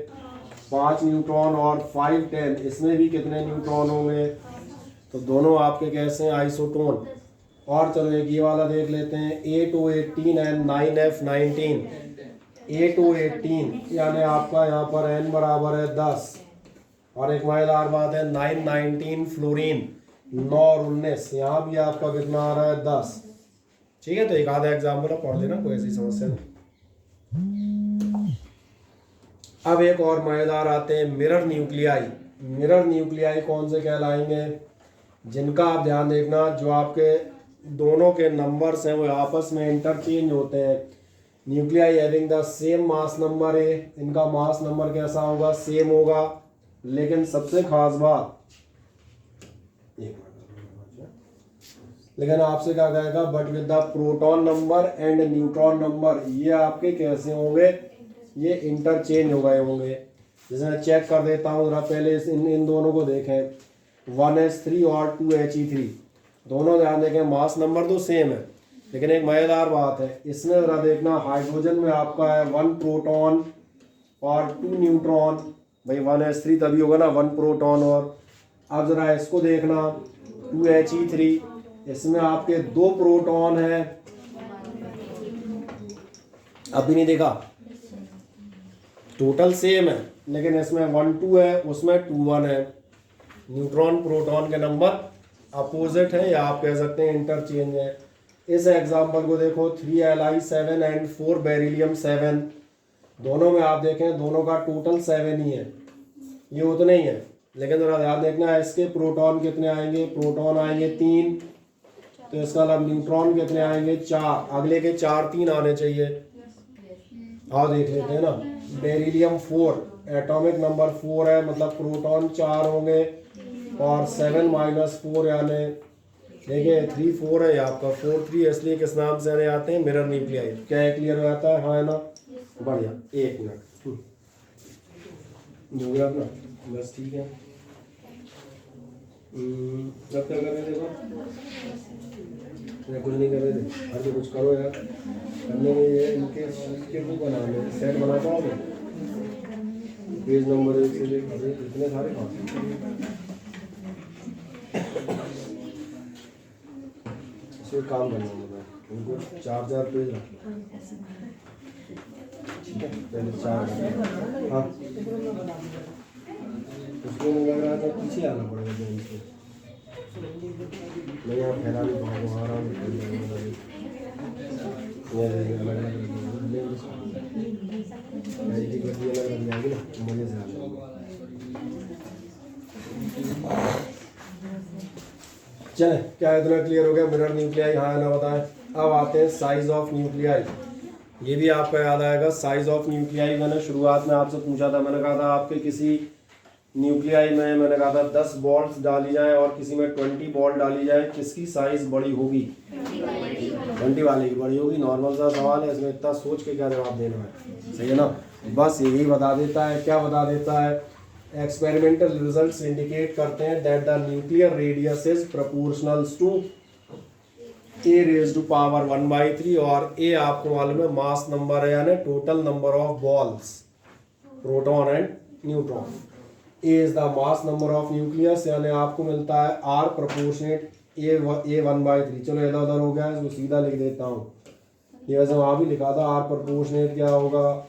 5 न्यूट्रॉन, और 5 10 इसमें भी कितने न्यूट्रॉन होंगे, तो दोनों आपके कैसे हैं आइसोटोन। और चलो एक ये वाला देख लेते हैं, 8 O 18 एंड 9F 19, 8 O 18 यानी आपका यहाँ पर n बराबर है 10, और एक मजेदार बात है 9 19 फ्लोरीन 9 और 19, यहाँ भी आपका कितना आ रहा है 10। ठीक है, तो एक आधा एग्जाम्पल पढ़ लेना, कोई ऐसी समस्या नहीं। अब एक और मजेदार आते हैं मिरर न्यूक्लियाई। मिरर न्यूक्लियाई कौन से कहलाएंगे, जिनका आप ध्यान देखना, जो आपके दोनों के नंबर्स हैं वो आपस में इंटरचेंज होते हैं। Nuclei having the same mass number है, इनका मास नंबर कैसा होगा, सेम होगा, लेकिन सबसे खास बात, लेकिन आपसे क्या कहेगा, but with the proton number and neutron number, ये आपके कैसे होंगे, ये इंटरचेंज हो गए होंगे। जैसे मैं चेक कर देता हूँ जरा, पहले इन दोनों को देखें, 1s3 और 2he3, दोनों ध्यान देखें मास नंबर तो सेम है, लेकिन एक मजेदार बात है, इसमें जरा देखना हाइड्रोजन में आपका है 1 प्रोटॉन और 2 न्यूट्रॉन, भाई 1s3 तभी होगा ना 1 प्रोटॉन, और अब जरा इसको देखना 2he3, इसमें आपके 2 प्रोटॉन है, अभी नहीं देखा, टोटल सेम है, लेकिन इसमें 1 2 है, उसमें 2 1 है, न्यूट्रॉन प्रोटॉन के नंबर अपोजिट है, या आप कह सकते हैं इंटरचेंज है। इस एग्जांपल को देखो, 3Li7 एंड 4 बेरिलियम 7, दोनों में आप देखें दोनों का टोटल 7 ही है, ये उतने ही है, लेकिन जरा ध्यान देखना है इसके प्रोटॉन कितने आएंगे, प्रोटॉन आएंगे 3, तो इसका मतलब न्यूट्रॉन कितने आएंगे 4, अगले के 4 3 आने चाहिए। आओ देख लेते हैं ना, बेरिलियम 4 एटॉमिक नंबर 4 है, मतलब प्रोटॉन 4 होंगे, और 7 - 4 यानी देखिए 3 4 है आपका, 4 3 इसलिए किस नाम से आने आते हैं, मिरर न्यूक्लियाई। क्या है, क्लियर हो जाता है, हाँ है ना, बढ़िया, 1 मिनट हो गया अपना, बस ठीक है। कब क्या कर रहे थे, कुछ नहीं कर रहे थे, अरे कुछ करो यार, करने में ये इनके बुक बनाने सेट बना पाओगे, पेज नंबर 1 से लेकर इतने सारे काम करना होगा, उनको 4 पेज रखो, ठीक है, पहले 4, हाँ उसको लग रहा था पीछे आना पड़ेगा बेंच पे, नहीं आप फैला नहीं पाओगे, आराम मजे से चले, क्या इतना क्लियर हो गया, मिरर न्यूक्लियाई हाँ ना बताएं। अब आते हैं साइज ऑफ न्यूक्लियाई, ये भी आपका याद आएगा, साइज ऑफ न्यूक्लियाई मैंने शुरुआत में आपसे पूछा था, मैंने कहा था आपके किसी न्यूक्लियाई में मैंने कहा था 10 बॉल्स डाली जाए और किसी में 20 बॉल डाली जाए, किसकी साइज बड़ी होगी, 20 वाले की बड़ी होगी। नॉर्मल सा सवाल है, इसमें इतना सोच के क्या जवाब देना है, सही है ना, बस यही बता देता है। क्या बता देता है, एक्सपेरिमेंटल रिजल्ट्स इंडिकेट करते हैं that the nuclear radius is proportionals to a⁻⁴, और a आपको मालूम है मास नंबर है, यानी total number of balls, proton and neutron. a is the mass number of nucleus, यानी आपको मिलता है r प्रोपोर्शनेट a1/3। चलो इधर उधर हो गया है, इसको सीधा लिख देता हूँ, ये वैसे वहाँ भी लिखा था, r प्रोपोर्शनेट क्या होगा,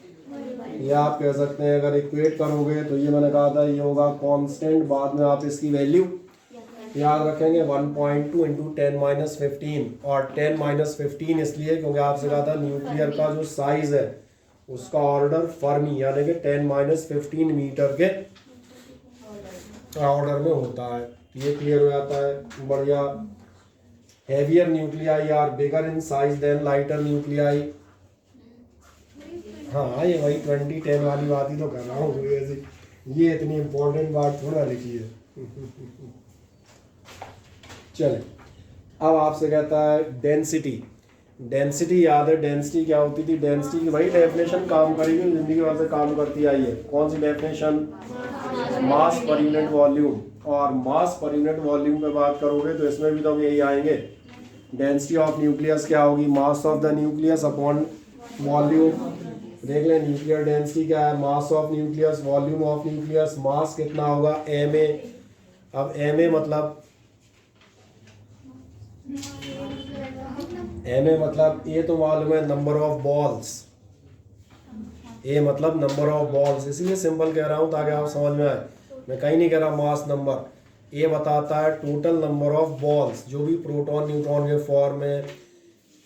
ये आप कह सकते हैं अगर इक्वेट करोगे तो ये मैंने कहा था ये होगा कांस्टेंट, बाद में आप इसकी वैल्यू याद रखेंगे 1.2 इंटू 10⁻15 और 10⁻15 इसलिए क्योंकि आपसे कहा था न्यूक्लियर का जो साइज है उसका ऑर्डर फर्मी यानी कि 10⁻15 मीटर के ऑर्डर में होता है। ये क्लियर हो जाता है, बढ़िया। Heavier nuclei are bigger in size than lighter nuclei. हाँ ये वही 20-10 वाली बात ही तो कर रहा हूँ, ये इतनी इम्पोर्टेंट बात थोड़ा लिखी है। चले अब आपसे कहता है डेंसिटी। डेंसिटी याद है, डेंसिटी क्या होती थी? डेंसिटी की वही डेफिनेशन काम करेगी जिंदगी भर से काम करती आई है। कौन सी डेफिनेशन? मास पर यूनिट वॉल्यूम। और मास पर यूनिट वॉल्यूम पे बात करोगे तो इसमें भी तो हम यही आएंगे। डेंसिटी ऑफ न्यूक्लियस क्या होगी? Mass of the nucleus upon volume. देख लें न्यूक्लियर डेंसिटी क्या है? Mass of nucleus volume of nucleus. Mass कितना होगा? ma। अब ma मतलब ए तो मालूम है नंबर ऑफ बॉल्स। ए मतलब नंबर ऑफ बॉल्स, इसीलिए सिंपल कह रहा हूं ताकि आप समझ में आए। मैं कहीं नहीं कह रहा मास नंबर। ए बताता है टोटल नंबर ऑफ बॉल्स जो भी प्रोटॉन न्यूट्रॉन के फॉर्म में।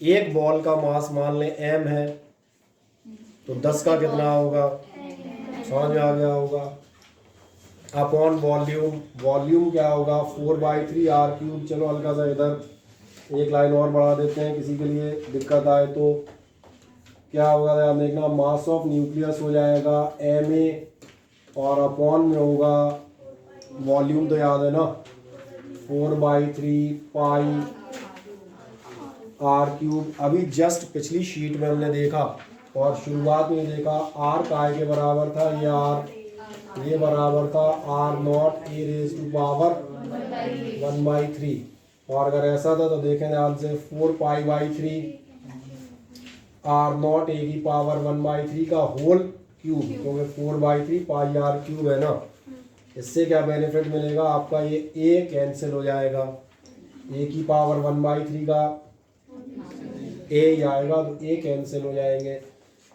एक बॉल का मास मान लें m है तो 10 का कितना होगा? समझ में आ गया होगा। अपॉन वॉल्यूम, वॉल्यूम क्या होगा? 4/3 r³। चलो हल्का सा इधर एक लाइन और बढ़ा देते हैं किसी के लिए दिक्कत आए तो। क्या होगा ध्यान देखना, मास ऑफ न्यूक्लियस हो जाएगा ma और अपॉन में होगा वॉल्यूम तो याद है ना 4/3 पाई r³। अभी जस्ट पिछली शीट में हमने देखा और शुरुआत में देखा r काय के बराबर था, ये r ये बराबर था r0 e⁻³ 1/3। और अगर ऐसा था तो देखें ध्यान से 4π/3 r0 e⁻1/3 का होल क्यूब, क्योंकि 4/3 पाई r³ है ना। इससे क्या बेनिफिट मिलेगा आपका? ये a कैंसिल हो जाएगा, a⁻1/3 का a ही आएगा तो a कैंसिल हो जाएंगे।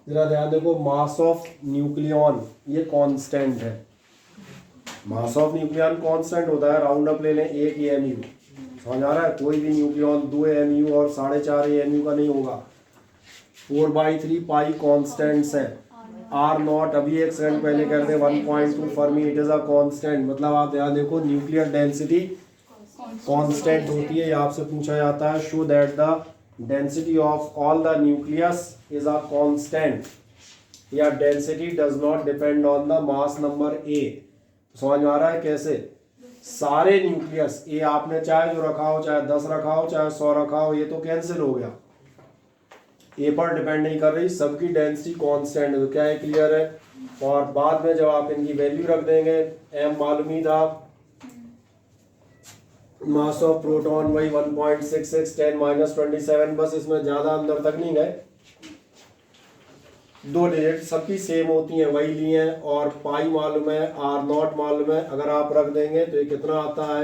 जरा ध्यान देखो, मास ऑफ न्यूक्लियॉन ये कांस्टेंट है। मास ऑफ न्यूक्लियॉन कांस्टेंट होता है, राउंड अप ले लें 1 mu। समझ आ रहा है? कोई भी न्यूक्लियॉन 2 mu और 4.5 mu का नहीं होगा। 4/3 पाई कांस्टेंट्स है। r0 अभी एक सेकंड पहले कर दे 1.2 Fermi, it is a constant. मतलब आप ध्यान देखो न्यूक्लियर डेंसिटी कांस्टेंट होती है। ये आपसे पूछा जाता है show that the density of all the nucleus is a constant या density does not depend on the mass number a। समझ में आ रहा है कैसे? सारे न्यूक्लियस a आपने चाहे जो रखा हो, चाहे 10 रखा हो, चाहे 100 रखा हो, ये तो कैंसिल हो गया, a पर डिपेंड नहीं कर रही, सबकी डेंसिटी कांस्टेंट है। तो क्या है? क्लियर है। और बाद में जब आप इनकी वैल्यू रख देंगे, m मालूम ही था, मास ऑफ प्रोटॉन वही 1.66 10⁻27। बस इसमें ज्यादा अंदर तक नहीं गए, 2 डिजिट सबकी सेम होती हैं वही लिए हैं। और पाई मालूम है, r0 मालूम है, अगर आप रख देंगे तो ये कितना आता है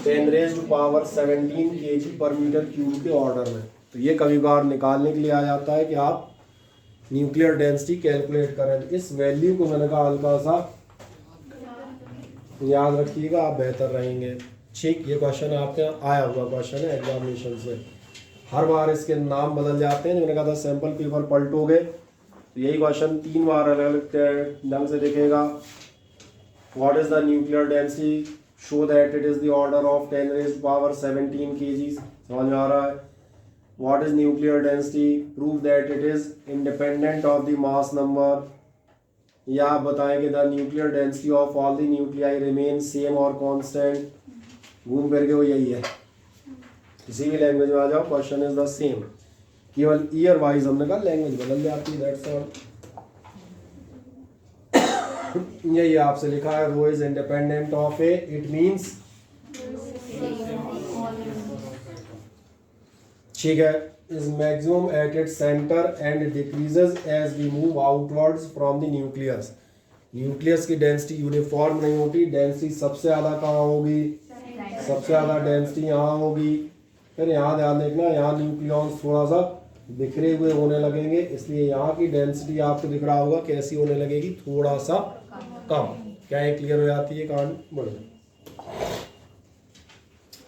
10⁻17 kg पर मीटर क्यूब के ऑर्डर में। तो ये कभी बार निकालने के लिए आ जाता है कि आप न्यूक्लियर डेंसिटी कैलकुलेट करें। इस वैल्यू को मैंने कहा हल्का सा याद रखिएगा, आप बेहतर रहेंगे। ठीक, ये क्वेश्चन आपके आया हुआ क्वेश्चन है एग्जामिनेशन से, हर बार इसके नाम बदल जाते हैं। मैंने कहा था सैंपल पेपर पलटोगे तो यही क्वेश्चन 3 बार अलग अलग ढंग से दिखेगा। What is the nuclear density? Show that it is the order of 10⁻17 kg। समझ में आ रहा है? What is nuclear density? Prove that it is independent of the mass number. या आप बताएं कि the nuclear density of all the nuclei remain same और कांस्टेंट। घूम फिर के वो यही है, किसी भी लैंग्वेज में आ जाओ क्वेश्चन इज द सेम, केवल ईयर वाइज हमने कहा लैंग्वेज बदल जाती है, दैट्स ऑल। यही आपसे लिखा है rho is independent of A, it means ठीक है, is maximum at its centre and decreases as we move outwards from the nucleus. Nucleus की डेंसिटी यूनिफॉर्म नहीं होती, डेंसिटी सबसे ज़्यादा कहाँ होगी? सबसे ज़्यादा डेंसिटी यहाँ होगी। फिर यहाँ ध्यान देखना, यहाँ न्यूक्लियॉन्स थोड़ा सा बिखरे हुए होने लगेंगे, इसलिए यहाँ की डेंसिटी आपको दिख रहा होगा कैसी होने लगेगी? थोड़ा सा कम। क्या ये क्लियर हो जाती है कहानी? बढ़िया।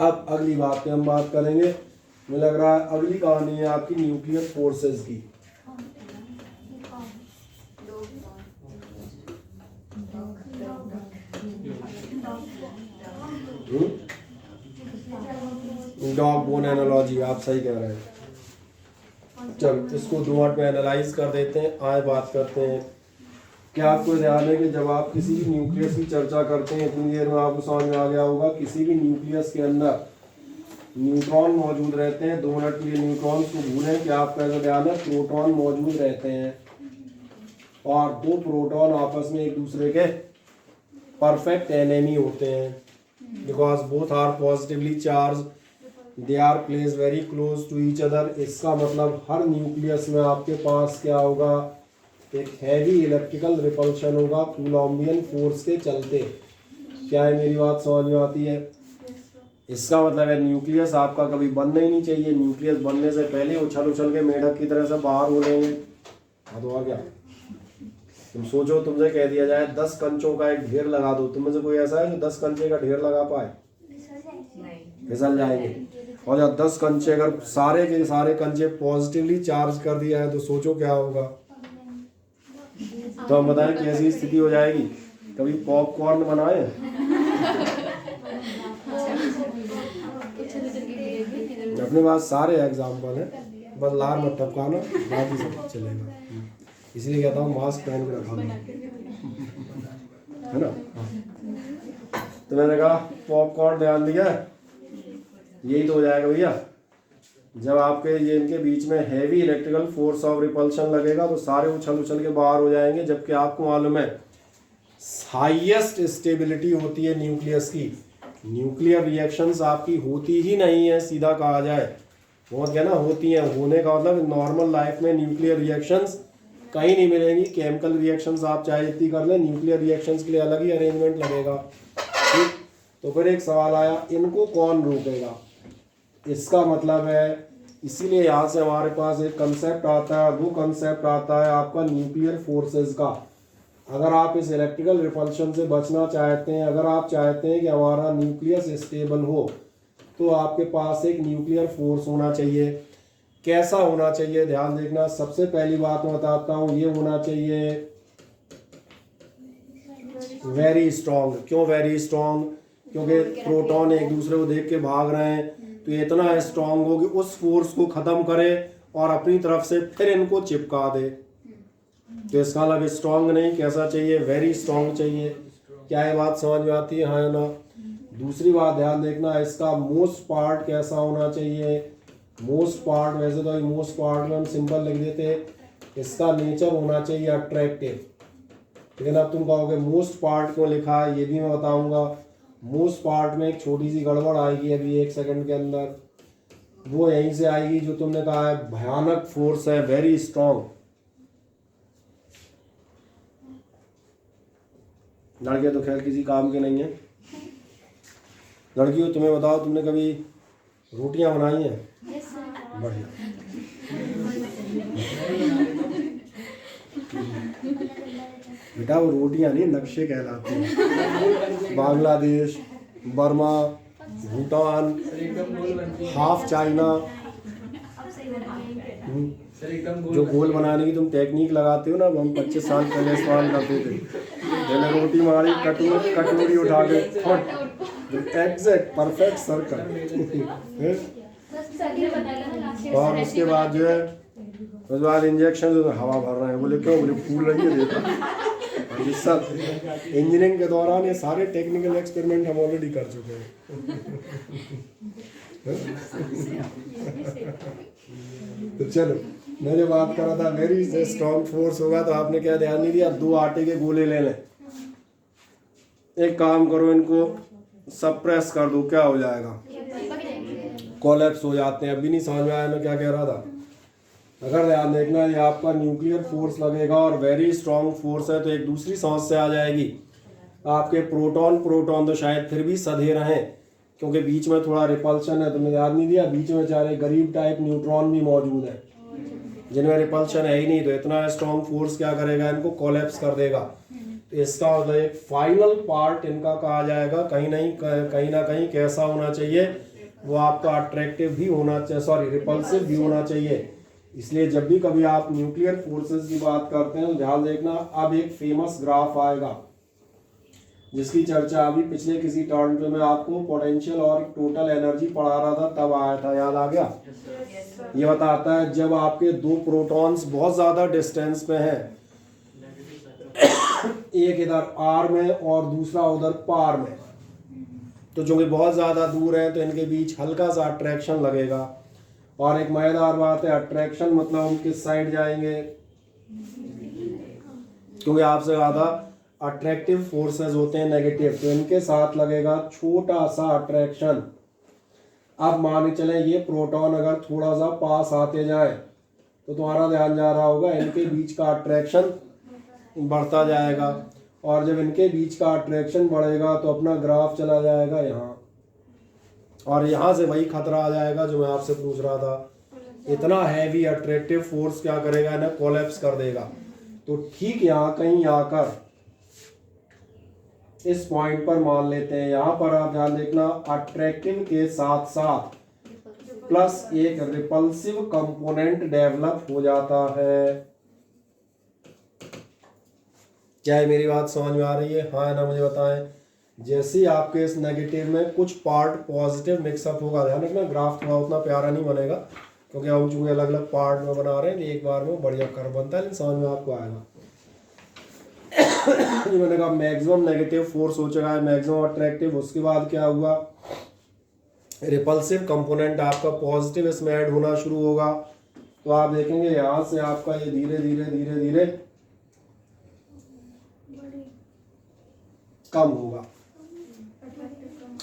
अब अगली बात पे हम बात करेंगे, मुझे लग रहा है अगली कहानी है आपकी न्यूक्लियर फोर्सेस की। डॉग बोन एनालॉजी, आप सही कह रहे हैं। चल इसको 2 मिनट में एनालाइज कर देते हैं, आए बात करते हैं। क्या आपको ध्यान है कि जब आप किसी भी न्यूक्लियस की चर्चा करते हैं, इतनी देर में आपको समझ में आ गया होगा, किसी भी न्यूक्लियस के अंदर न्यूट्रॉन मौजूद रहते हैं। 2 मिनट के लिए न्यूट्रॉन्स को भूलें कि आपका ऐसा ध्यान है, प्रोटॉन मौजूद रहते हैं और 2 प्रोटॉन आपस में एक दूसरे के परफेक्ट एनिमी होते हैं, because both are positively charge, they are place very close to each other. इसका मतलब हर न्यूक्लियस में आपके पास क्या होगा, एक हैवी इलेक्ट्रिकल रिपल्शन होगा कूलॉम्बियन फोर्स के चलते। क्या है मेरी बात समझ में आती है? इसका मतलब है न्यूक्लियस आपका कभी बनना ही नहीं चाहिए। न्यूक्लियस बनने से पहले उछल उछल के मेढक की तरह से बाहर हो जाएंगे। हाँ तो आ गया। तुम सोचो, तुमसे कह दिया जाए 10 कंचों का एक ढेर लगा दो, तुम में से कोई ऐसा है जो 10 कंचे का ढेर लगा पाए? फिसल जाएंगे। और जब 10 कंचे अगर सारे के सारे कंचे पॉजिटिवली चार्ज कर दिया है तो सोचो क्या होगा। तो हम बताएं कैसी स्थिति हो जाएगी। कभी पॉपकॉर्न बनाए? अपने पास सारे एग्जाम्पल हैं, बस लार मत टपकाना, बाकी सब चलेगा। इसलिए कहता हूँ मास्क पहन के रखा है ना। तो मैंने कहा पॉपकॉर्न ध्यान दिया, यही तो हो जाएगा भैया। जब आपके ये इनके बीच में heavy electrical force of repulsion लगेगा तो सारे उछल उछल के बाहर हो जाएंगे। जबकि आपको मालूम है हाईएस्ट स्टेबिलिटी होती है न्यूक्लियस की। न्यूक्लियर रिएक्शंस आपकी होती ही नहीं है, सीधा कहा जाए बहुत क्या ना होती हैं। होने का मतलब नॉर्मल लाइफ में न्यूक्लियर रिएक्शंस कहीं नहीं मिलेंगी। केमिकल रिएक्शंस आप चाहे इतनी कर लें, न्यूक्लियर रिएक्शंस के लिए अलग ही अरेंजमेंट लगेगा। ठीक, तो फिर एक सवाल आया, इनको कौन रोकेगा? इसका मतलब है, इसीलिए यहाँ से हमारे पास एक कंसेप्ट आता है, वो कंसेप्ट आता है आपका न्यूक्लियर फोर्सेस का। अगर आप इस इलेक्ट्रिकल रिपल्शन से बचना चाहते हैं, अगर आप चाहते हैं कि हमारा न्यूक्लियस स्टेबल हो, तो आपके पास एक न्यूक्लियर फोर्स होना चाहिए। कैसा होना चाहिए ध्यान देखना। सबसे पहली बात मैं बताता हूँ, ये होना चाहिए वेरी स्ट्रॉन्ग। क्यों वेरी स्ट्रॉन्ग? क्योंकि प्रोटॉन एक दूसरे को देख के भाग रहे हैं, तो ये इतना स्ट्रॉन्ग हो कि उस फोर्स को ख़त्म करे और अपनी तरफ से फिर इनको चिपका दे। तो इसका मतलब स्ट्रॉन्ग नहीं, कैसा चाहिए? वेरी स्ट्रॉन्ग चाहिए। क्या ये बात समझ में आती है? हाँ या ना? दूसरी बात ध्यान देखना, इसका मोस्ट पार्ट कैसा होना चाहिए? मोस्ट पार्ट, वैसे तो मोस्ट पार्ट में हम सिंपल लिख देते, इसका नेचर होना चाहिए अट्रैक्टिव। लेकिन अब तुम कहोगे मोस्ट पार्ट क्यों लिखा है, ये भी मैं बताऊंगा। मोस्ट पार्ट में एक छोटी सी गड़बड़ आएगी अभी 1 सेकंड के अंदर, वो यहीं से आएगी जो तुमने कहा है भयानक फोर्स है, वेरी स्ट्रॉन्ग। लड़के तो खैर किसी काम के नहीं है। लड़कियों तुम्हें बताओ, तुमने कभी रोटियां बनाई हैं? बढ़िया। बेटा वो रोटियां नहीं, नक्शे कहलाते हैं। Bangladesh, Burma, Bhutan, half China, जो गोल बनाने की तुम टेक्निक लगाते हो ना, हम 25 साल पहले इस्तेमाल करते थे। मैंने रोटी मारी, कटोरी उठा के एग्जैक्ट परफेक्ट सर्कल। और उसके बाद जो है, उसके बाद इंजेक्शन जो हवा भर रहे हैं, बोले क्यों? बोले फूल रही है देता। ये सब इंजीनियरिंग के दौरान ये सारे टेक्निकल एक्सपेरिमेंट हम ऑलरेडी कर चुके हैं। तो चलो, मैं जो बात कर रहा था वेरी स्ट्रॉन्ग फोर्स होगा, तो आपने क्या ध्यान नहीं दिया? 2 आटे के गोले ले लें, एक काम करो, इनको सप्रेस कर दो, क्या हो जाएगा? कोलैप्स हो जाते हैं। अभी नहीं समझ में आया मैं क्या कह रहा था? अगर ध्यान देखना, ये आपका न्यूक्लियर फोर्स लगेगा और वेरी स्ट्रॉन्ग फोर्स है, तो एक दूसरी समस्या आ जाएगी। आपके प्रोटॉन तो शायद फिर भी सधे रहें, क्योंकि बीच में थोड़ा रिपल्शन है। तुमने ध्यान नहीं दिया, बीच में चाहे गरीब टाइप न्यूट्रॉन भी मौजूद है जिनमें रिपल्शन है ही नहीं। तो इतना स्ट्रॉन्ग फोर्स क्या करेगा? इनको कोलैप्स कर देगा। तो इसका मतलब एक फाइनल पार्ट इनका कहा जाएगा कहीं ना कहीं कैसा होना चाहिए? वो आपका अट्रैक्टिव भी होना चाहिए, सॉरी रिपल्सिव भी होना चाहिए। इसलिए जब भी कभी आप न्यूक्लियर फोर्सेस की बात करते हैं तो ध्यान देखना, अब एक फेमस ग्राफ आएगा जिसकी चर्चा अभी पिछले किसी टर्न पे मैं आपको पोटेंशियल और टोटल एनर्जी पढ़ा रहा था तब आया था, याद आ गया? ये बताता है जब आपके दो प्रोटॉन्स बहुत ज्यादा डिस्टेंस पे हैं, एक इधर आर में और दूसरा उधर पार में, तो जो कि बहुत ज़्यादा दूर है तो इनके बीच हल्का सा अट्रैक्शन लगेगा। और एक मज़ेदार बात है, अट्रैक्शन मतलब हम किस साइड जाएंगे, क्योंकि आपसे ज़्यादा अट्रैक्टिव फोर्सेस होते हैं नेगेटिव, तो इनके साथ लगेगा छोटा सा अट्रैक्शन। अब मान के चलें ये प्रोटॉन अगर थोड़ा सा पास आते जाए तो तुम्हारा ध्यान जा रहा होगा इनके बीच का अट्रैक्शन बढ़ता जाएगा, और जब इनके बीच का अट्रैक्शन बढ़ेगा तो अपना ग्राफ चला जाएगा यहाँ, और यहाँ से वही खतरा आ जाएगा जो मैं आपसे पूछ रहा था। इतना हैवी अट्रैक्टिव फोर्स क्या करेगा, इन्हें कोलैप्स कर देगा। तो ठीक यहाँ कहीं आकर इस पॉइंट पर मान लेते हैं, यहाँ पर आप ध्यान देखना अट्रैक्टिव के साथ साथ प्लस एक रिपल्सिव कंपोनेंट डेवलप हो जाता है। क्या है मेरी बात समझ में आ रही है? हाँ है ना, मुझे बताएं। जैसे ही आपके इस नेगेटिव में कुछ पार्ट पॉजिटिव मिक्सअप होगा, ध्यान रखना ग्राफ थोड़ा उतना प्यारा नहीं बनेगा क्योंकि हम चूंकि अलग अलग पार्ट में बना रहे हैं, एक बार में बढ़िया कर बनता है, लेकिन समझ में आपको आएगा। मैंने कहा मैक्सिमम नेगेटिव फोर्स हो चुका है, मैक्सिमम अट्रैक्टिव, उसके बाद क्या हुआ, रिपल्सिव कंपोनेंट आपका पॉजिटिव इसमें ऐड होना शुरू होगा। तो आप देखेंगे यहाँ से आपका ये धीरे धीरे धीरे धीरे कम होगा,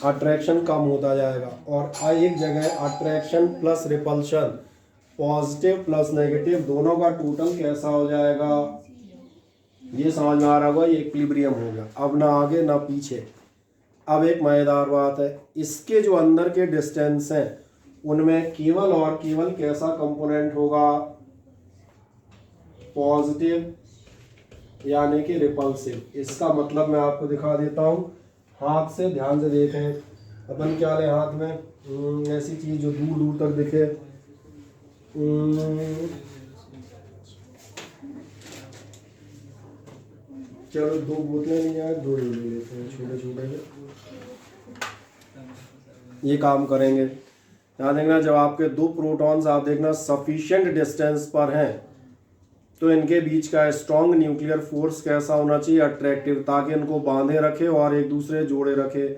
अट्रैक्शन कम होता जाएगा, और एक जगह attraction plus repulsion, positive plus negative दोनों का टोटल कैसा हो जाएगा, ये समझ में आ रहा होगा, ये इक्विलिब्रियम हो गया। अब ना आगे ना पीछे। अब एक मजेदार बात है, इसके जो अंदर के डिस्टेंस हैं उनमें केवल और केवल कैसा कंपोनेंट होगा, पॉजिटिव यानी कि रिपल्सिव। इसका मतलब मैं आपको दिखा देता हूँ, हाथ से ध्यान से देखें, अपन क्या लें हाथ में, ऐसी चीज जो दूर दूर तक दिखे, चलो दो बोतलें नहीं आए, दो ले लेते हैं छोटे छोटे, ये काम करेंगे। ध्यान देखना जब आपके दो प्रोटॉन्स आप देखना सफिशिएंट डिस्टेंस पर हैं तो इनके बीच का स्ट्रॉन्ग न्यूक्लियर फोर्स कैसा होना चाहिए, अट्रैक्टिव, ताकि इनको बांधे रखे और एक दूसरे जोड़े रखे।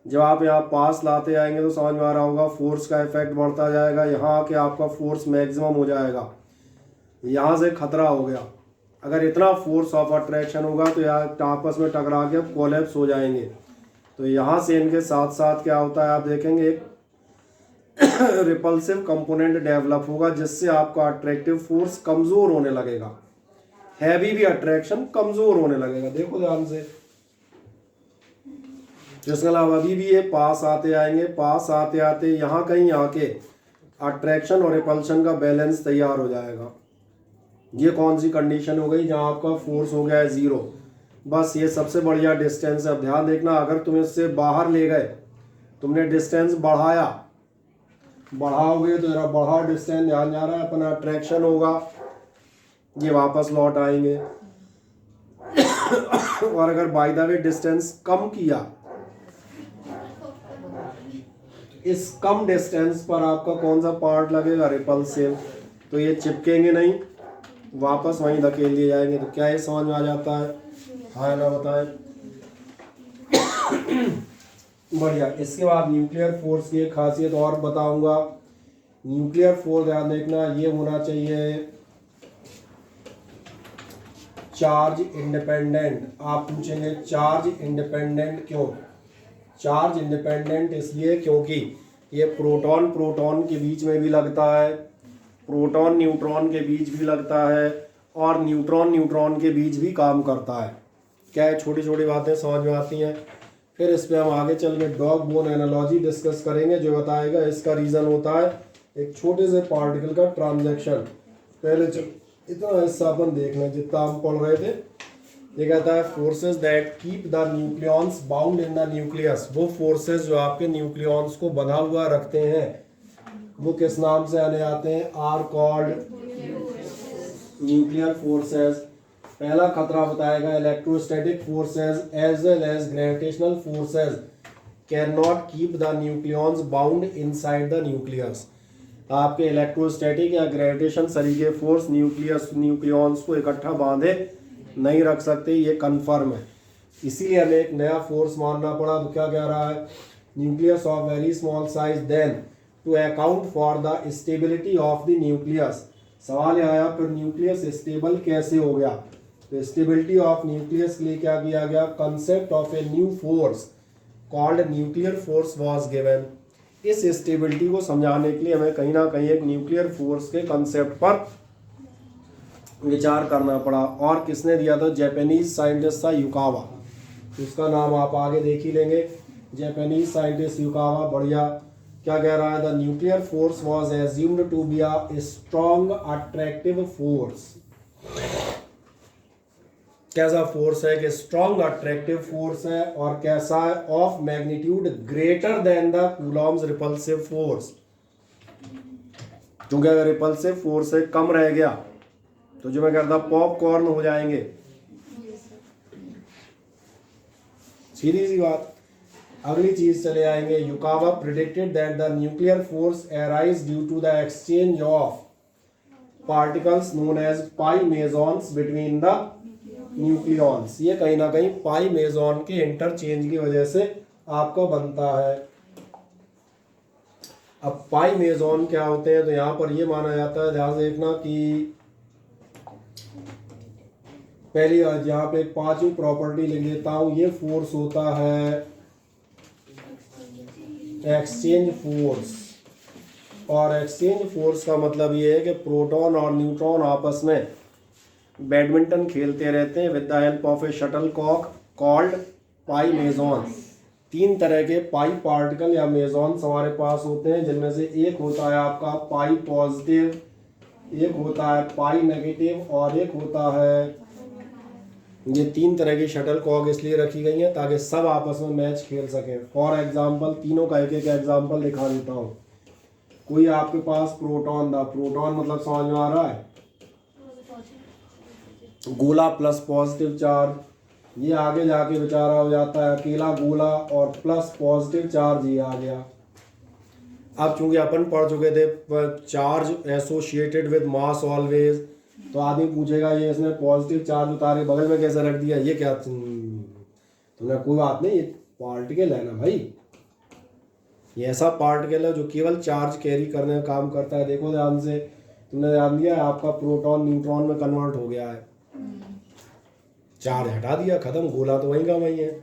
जब आप यहाँ पास लाते आएंगे तो समझ में आ रहा होगा फोर्स का इफेक्ट बढ़ता जाएगा, यहाँ आके आपका फोर्स मैक्सिमम हो जाएगा, यहाँ से खतरा हो गया। अगर इतना फोर्स ऑफ अट्रैक्शन होगा तो यहाँ आपस में टकरा के कोलैप्स हो जाएंगे। तो यहाँ से इनके साथ साथ क्या होता है आप देखेंगे, एक रिपल्सिव कंपोनेंट डेवलप होगा जिससे आपका अट्रैक्टिव फोर्स कमजोर होने लगेगा, हैवी भी अट्रैक्शन कमजोर होने लगेगा। देखो ध्यान से, जिसके अलावा अभी भी ये पास आते आएंगे, पास आते आते यहाँ कहीं आके अट्रैक्शन और रिपल्शन का बैलेंस तैयार हो जाएगा। ये कौन सी कंडीशन हो गई, जहाँ आपका फोर्स हो गया है 0। बस ये सबसे बढ़िया डिस्टेंस है। अब ध्यान देखना, अगर तुम इससे बाहर ले गए, तुमने डिस्टेंस बढ़ाओगे तो जरा बढ़ा डिस्टेंस, ध्यान जा रहा है, अपना अट्रैक्शन होगा, ये वापस लौट आएंगे। और अगर बाय द वे डिस्टेंस कम किया, इस कम डिस्टेंस पर आपका कौन सा पार्ट लगेगा, रिपल्सिव, तो ये चिपकेंगे नहीं, वापस वहीं धकेल लिए जाएंगे। तो क्या ये समझ में आ जाता है? हाँ ना, बताएं। बढ़िया। इसके बाद न्यूक्लियर फोर्स की एक खासियत और बताऊंगा। न्यूक्लियर फोर्स ध्यान देखना ये होना चाहिए चार्ज इंडिपेंडेंट। आप पूछेंगे चार्ज इंडिपेंडेंट क्यों? चार्ज इंडिपेंडेंट इसलिए क्योंकि ये प्रोटॉन प्रोटॉन के बीच में भी लगता है, प्रोटॉन न्यूट्रॉन के बीच भी लगता है, और न्यूट्रॉन न्यूट्रॉन के बीच भी काम करता है। क्या है, छोटी छोटी बातें समझ में आती हैं। फिर इस पर हम आगे चल के डॉग बोन एनालॉजी डिस्कस करेंगे जो बताएगा इसका रीज़न होता है एक छोटे से पार्टिकल का ट्रांजैक्शन। पहले इतना हिस्सा अपन देख लें जितना हम पढ़ रहे थे, ये कहता है forces that keep the nucleons bound in the nucleus, वो फोर्सेस जो आपके न्यूक्लियॉन्स को बंधा हुआ रखते हैं वो किस नाम से आने आते हैं, आर कॉल्ड न्यूक्लियर फोर्सेस। पहला खतरा बताएगा electrostatic forces as well as gravitational forces can not keep the nucleons bound inside the nucleus. आपके इलेक्ट्रोस्टैटिक या ग्रेविटेशन सरीखे फोर्स न्यूक्लियॉन्स को इकट्ठा बांधे नहीं रख सकते, ये कन्फर्म है। इसीलिए हमें एक नया फोर्स मानना पड़ा। तो क्या कह रहा है, nucleus of very small size then to account for the stability of the nucleus. सवाल आया फिर न्यूक्लियस स्टेबल कैसे हो गया, तो स्टेबिलिटी ऑफ न्यूक्लियस के लिए क्या किया गया, concept of a new force called nuclear force was given. इस स्टेबिलिटी को समझाने के लिए हमें कहीं ना कहीं एक न्यूक्लियर फोर्स के कंसेप्ट पर विचार करना पड़ा। और किसने दिया था, जापानीज साइंटिस्ट था युकावा, उसका नाम आप आगे देख ही लेंगे। जापानीज साइंटिस्ट युकावा, बढ़िया। क्या कह रहा है, the nuclear force was assumed to be a strong attractive force. कैसा फोर्स है कि स्ट्रॉन्ग अट्रैक्टिव फोर्स है, और कैसा है, of magnitude greater than the Coulomb's repulsive force. क्योंकि अगर रिपल्सिव फोर्स से कम रह गया तो जो मैं कहता पॉपकॉर्न हो जाएंगे, सीधी सी बात। अगली चीज चले आएंगे, Yukawa predicted that the nuclear force arise due to the exchange of particles known as pi mesons between the nucleons. ये कहीं ना कहीं पाई मेसॉन के इंटरचेंज की वजह से आपका बनता है। अब पाई मेसॉन क्या होते हैं, तो यहां पर ये माना जाता है, ध्यान देखना कि पहली यहाँ पे पांचवी प्रॉपर्टी लिख देता हूं, ये फोर्स होता है एक्सचेंज फोर्स। और एक्सचेंज फोर्स का मतलब ये है कि प्रोटॉन और न्यूट्रॉन आपस में बैडमिंटन खेलते रहते हैं with the help of a shuttlecock called pi meson. तीन तरह के पाई पार्टिकल या मेसॉन्स हमारे पास होते हैं, जिनमें से एक होता है आपका पाई पॉजिटिव, एक होता है पाई नेगेटिव, और एक होता है, ये तीन तरह की शटल कॉक इसलिए रखी गई है ताकि सब आपस में मैच खेल सकें। फॉर एग्जांपल, तीनों का एक एक एग्जांपल दिखा देता हूँ। कोई आपके पास प्रोटॉन था, प्रोटॉन मतलब समझ में आ रहा है, गोला प्लस पॉजिटिव चार्ज। ये आगे जाके बेचारा हो जाता है अकेला गोला और प्लस पॉजिटिव चार्ज, ये आ गया। अब चूंकि अपन पढ़ चुके the charge associated with mass always, तो आदमी पूछेगा ये इसने पॉजिटिव चार्ज उतारे बगल में कैसे रख दिया, ये क्या, तुमने कोई बात नहीं, ये पार्टिकल है ना भाई, ये ऐसा पार्टिकल है जो केवल चार्ज कैरी करने का काम करता है। देखो ध्यान से, तुमने ध्यान दिया आपका प्रोटॉन न्यूट्रॉन में कन्वर्ट हो गया है, चार्ज हटा दिया, खत्म, गोला तो वहीं का वहीं है।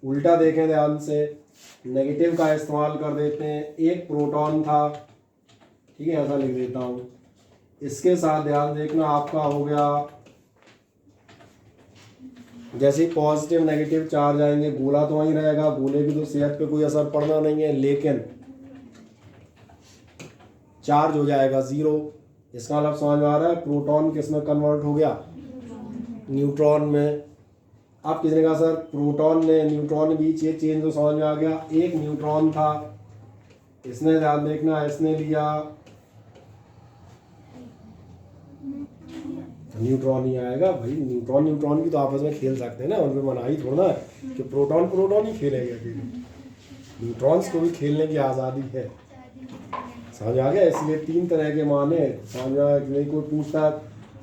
उल्टा देखें ध्यान से, नेगेटिव का इस्तेमाल कर देते हैं, एक प्रोटॉन था, ठीक है, ऐसा लिख देता हूँ, इसके साथ ध्यान देखना आपका हो गया, जैसे पॉजिटिव नेगेटिव चार्ज आएंगे गोला तो वहीं रहेगा, गोले की तो सेहत पे कोई असर पड़ना नहीं है, लेकिन चार्ज हो जाएगा जीरो। इसका मतलब समझ में आ रहा है, प्रोटॉन किस में कन्वर्ट हो गया, न्यूट्रॉन में। आप किसी ने कहा सर प्रोटॉन ने न्यूट्रॉन बीच ये चेंज तो समझ में आ गया, एक न्यूट्रॉन था, इसने ध्यान देखना, इसने लिया न्यूट्रॉन ही आएगा भाई। न्यूट्रॉन की तो आपस में खेल सकते हैं ना, उनमें मनाही थोड़ा ना कि प्रोटॉन ही खेलेंगे, न्यूट्रॉन्स को भी खेलने की आज़ादी है, समझ आ गया। इसलिए तीन तरह के माने समझ आ गया। कोई पूछता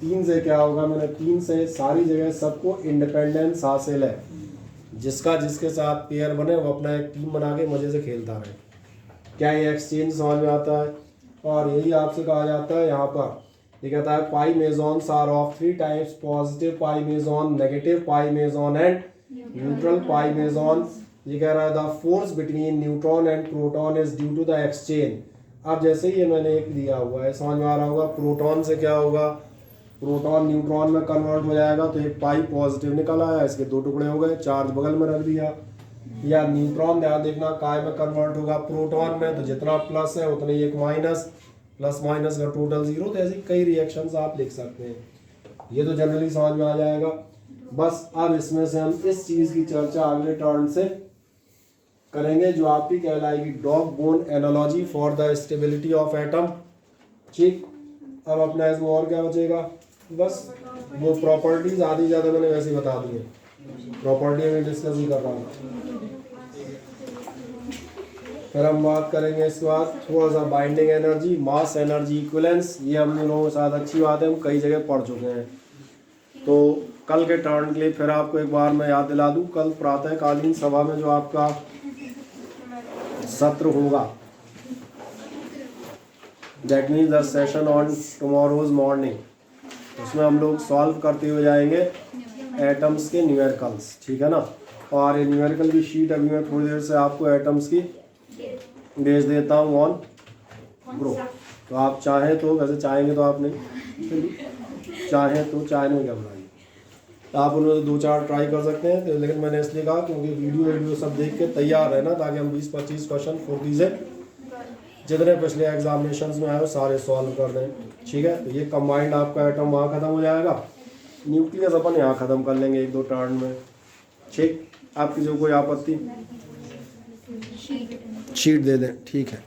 तीन से क्या होगा, मैंने तीन से सारी जगह सबको इंडिपेंडेंस हासिल है, जिसका जिसके साथ पेयर बने वो अपना एक टीम बना के मज़े से खेलता रहे। क्या ये एक्सचेंज समझ में आता है। और यही आपसे कहा जाता है यहाँ पर, ये कहता है pi mesons are of three types, positive pi meson, negative pi meson and neutral pi meson. ये कह रहा है the force between neutron and proton is due to the exchange. अब जैसे ही ये मैंने एक दिया हुआ है, समझ में आ रहा होगा, प्रोटॉन से क्या होगा, प्रोटॉन न्यूट्रॉन में कन्वर्ट हो जाएगा, तो एक पाई पॉजिटिव निकल आया, इसके दो टुकड़े हो गए, चार्ज बगल में रख दिया। या न्यूट्रॉन ध्यान देखना काय में कन्वर्ट होगा, प्रोटॉन में, तो जितना प्लस है उतने एक माइनस, प्लस माइनस का टोटल जीरो। तो ऐसी कई रिएक्शंस आप लिख सकते हैं, ये तो जनरली समझ में आ जाएगा। बस अब इसमें से हम इस चीज़ की चर्चा अगले टर्न से करेंगे जो आपकी कहलाएगी dog bone analogy for the stability of atom. ठीक, अब अपना इसमें और क्या बचेगा, बस वो प्रॉपर्टीज आधी ज़्यादा मैंने वैसे ही बता दी है, प्रॉपर्टी में डिस्कस ही कर रहा हूँ। फिर हम बात करेंगे इसके बाद थोड़ा सा binding energy, mass energy equivalence. ये हम लोगों के साथ अच्छी बात है, हम कई जगह पढ़ चुके हैं। तो कल के टर्न के लिए फिर आपको एक बार मैं याद दिला दूं, कल प्रातःकालीन सभा में जो आपका सत्र होगा, that means the session on tomorrow's morning, उसमें हम लोग सॉल्व करते हुए जाएंगे एटम्स के न्यूमेरिकल्स। ठीक है ना। और ये न्यूमेरिकल की शीट अभी मैं थोड़ी देर से आपको एटम्स की भेज देता हूँ ऑन ग्रुप। तो आप चाहें तो, वैसे चाहेंगे तो आप नहीं, चाहें तो चाहने में क्या बुराई, आप उनमें से 2-4 ट्राई कर सकते हैं। तो लेकिन मैंने इसलिए कहा क्योंकि वीडियो सब देख के तैयार है ना, ताकि हम 20-25 क्वेश्चन फुर्ती से जितने पिछले एग्जामिनेशंस में आए वो सारे सॉल्व कर दें। ठीक है। तो ये कंबाइंड आपका एटम वहाँ ख़त्म हो जाएगा, न्यूक्लियस अपन यहाँ ख़त्म कर लेंगे 1-2 टर्न में। ठीक, आपकी जो कोई आपत्ति, शीट दे दें। ठीक है।